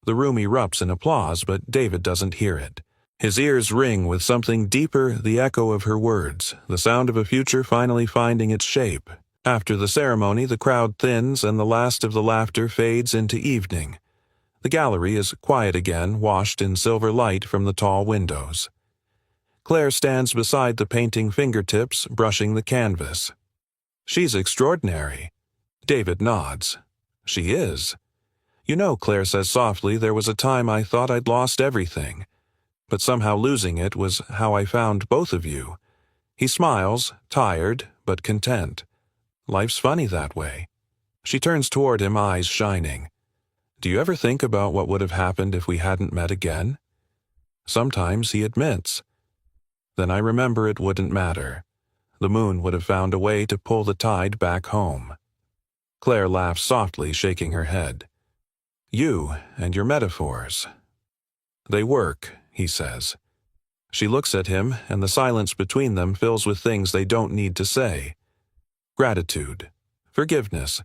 The room erupts in applause, but David doesn't hear it. His ears ring with something deeper, the echo of her words, the sound of a future finally finding its shape. After the ceremony, the crowd thins and the last of the laughter fades into evening. The gallery is quiet again, washed in silver light from the tall windows. Claire stands beside the painting fingertips, brushing the canvas. She's extraordinary. David nods. She is. You know, Claire says softly, there was a time I thought I'd lost everything. But somehow losing it was how I found both of you. He smiles, tired but content. Life's funny that way. She turns toward him, eyes shining. Do you ever think about what would have happened if we hadn't met again? Sometimes, he admits. Then I remember it wouldn't matter. The moon would have found a way to pull the tide back home. Claire laughs softly, shaking her head. You and your metaphors. They work, he says. She looks at him, and the silence between them fills with things they don't need to say. Gratitude, forgiveness,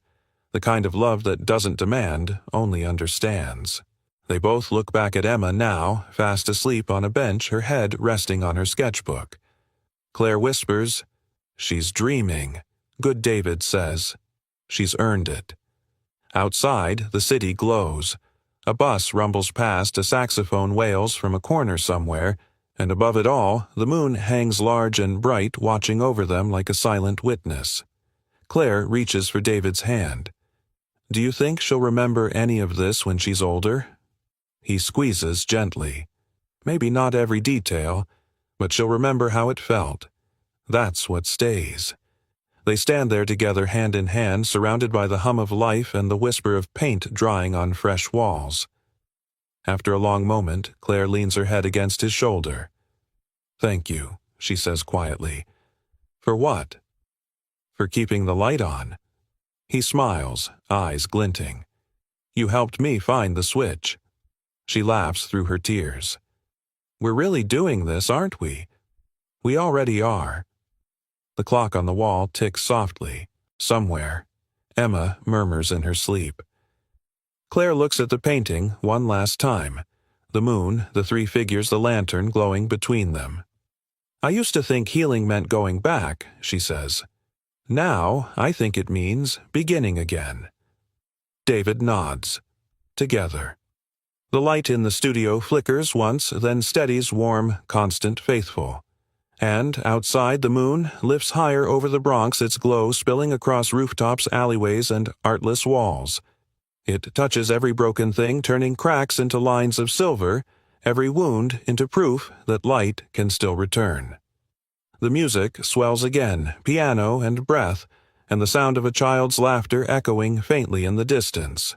the kind of love that doesn't demand, only understands. They both look back at Emma now, fast asleep on a bench, her head resting on her sketchbook. Claire whispers, She's dreaming. Good David says, She's earned it. Outside, the city glows. A bus rumbles past, a saxophone wails from a corner somewhere, and above it all, the moon hangs large and bright, watching over them like a silent witness. Claire reaches for David's hand. Do you think she'll remember any of this when she's older? He squeezes gently. Maybe not every detail, but she'll remember how it felt. That's what stays. They stand there together, hand in hand, surrounded by the hum of life and the whisper of paint drying on fresh walls. After a long moment, Claire leans her head against his shoulder. Thank you, she says quietly. For what? For keeping the light on. He smiles, eyes glinting. You helped me find the switch. She laughs through her tears. We're really doing this, aren't we? We already are. The clock on the wall ticks softly. Somewhere. Emma murmurs in her sleep. Claire looks at the painting one last time. The moon, the 3 figures, the lantern glowing between them. I used to think healing meant going back, she says. Now, I think it means beginning again. David nods. Together. The light in the studio flickers once, then steadies, warm, constant, faithful. And, outside, the moon lifts higher over the Bronx, its glow spilling across rooftops, alleyways, and artless walls. It touches every broken thing, turning cracks into lines of silver, every wound into proof that light can still return. The music swells again, piano and breath, and the sound of a child's laughter echoing faintly in the distance.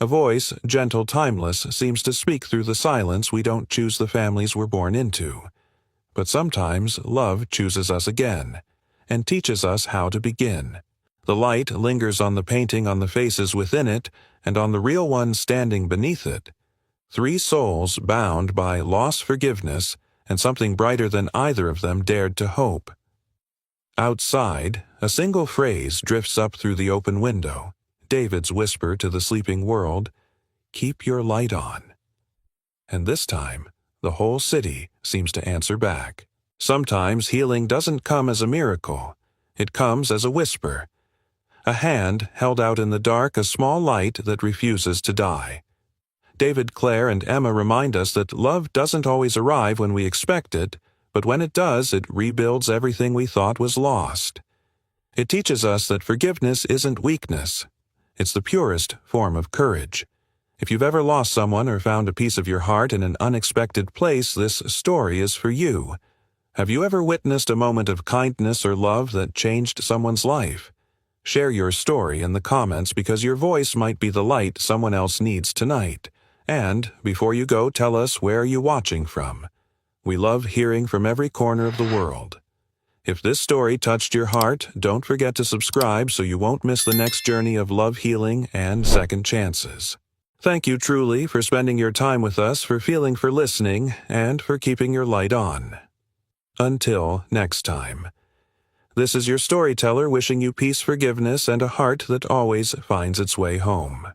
A voice, gentle, timeless, seems to speak through the silence. We don't choose the families we're born into. But sometimes love chooses us again, and teaches us how to begin. The light lingers on the painting, on the faces within it, and on the real one standing beneath it. 3 souls bound by lost forgiveness, and something brighter than either of them dared to hope. Outside, a single phrase drifts up through the open window. David's whisper to the sleeping world, "Keep your light on." And this time, the whole city seems to answer back. Sometimes healing doesn't come as a miracle. It comes as a whisper. A hand held out in the dark, a small light that refuses to die. David, Claire, and Emma remind us that love doesn't always arrive when we expect it, but when it does, it rebuilds everything we thought was lost. It teaches us that forgiveness isn't weakness. It's the purest form of courage. If you've ever lost someone or found a piece of your heart in an unexpected place, this story is for you. Have you ever witnessed a moment of kindness or love that changed someone's life? Share your story in the comments, because your voice might be the light someone else needs tonight. And, before you go, tell us where you're watching from. We love hearing from every corner of the world. If this story touched your heart, don't forget to subscribe so you won't miss the next journey of love, healing, and second chances. Thank you truly for spending your time with us, for listening, and for keeping your light on. Until next time. This is your storyteller wishing you peace, forgiveness, and a heart that always finds its way home.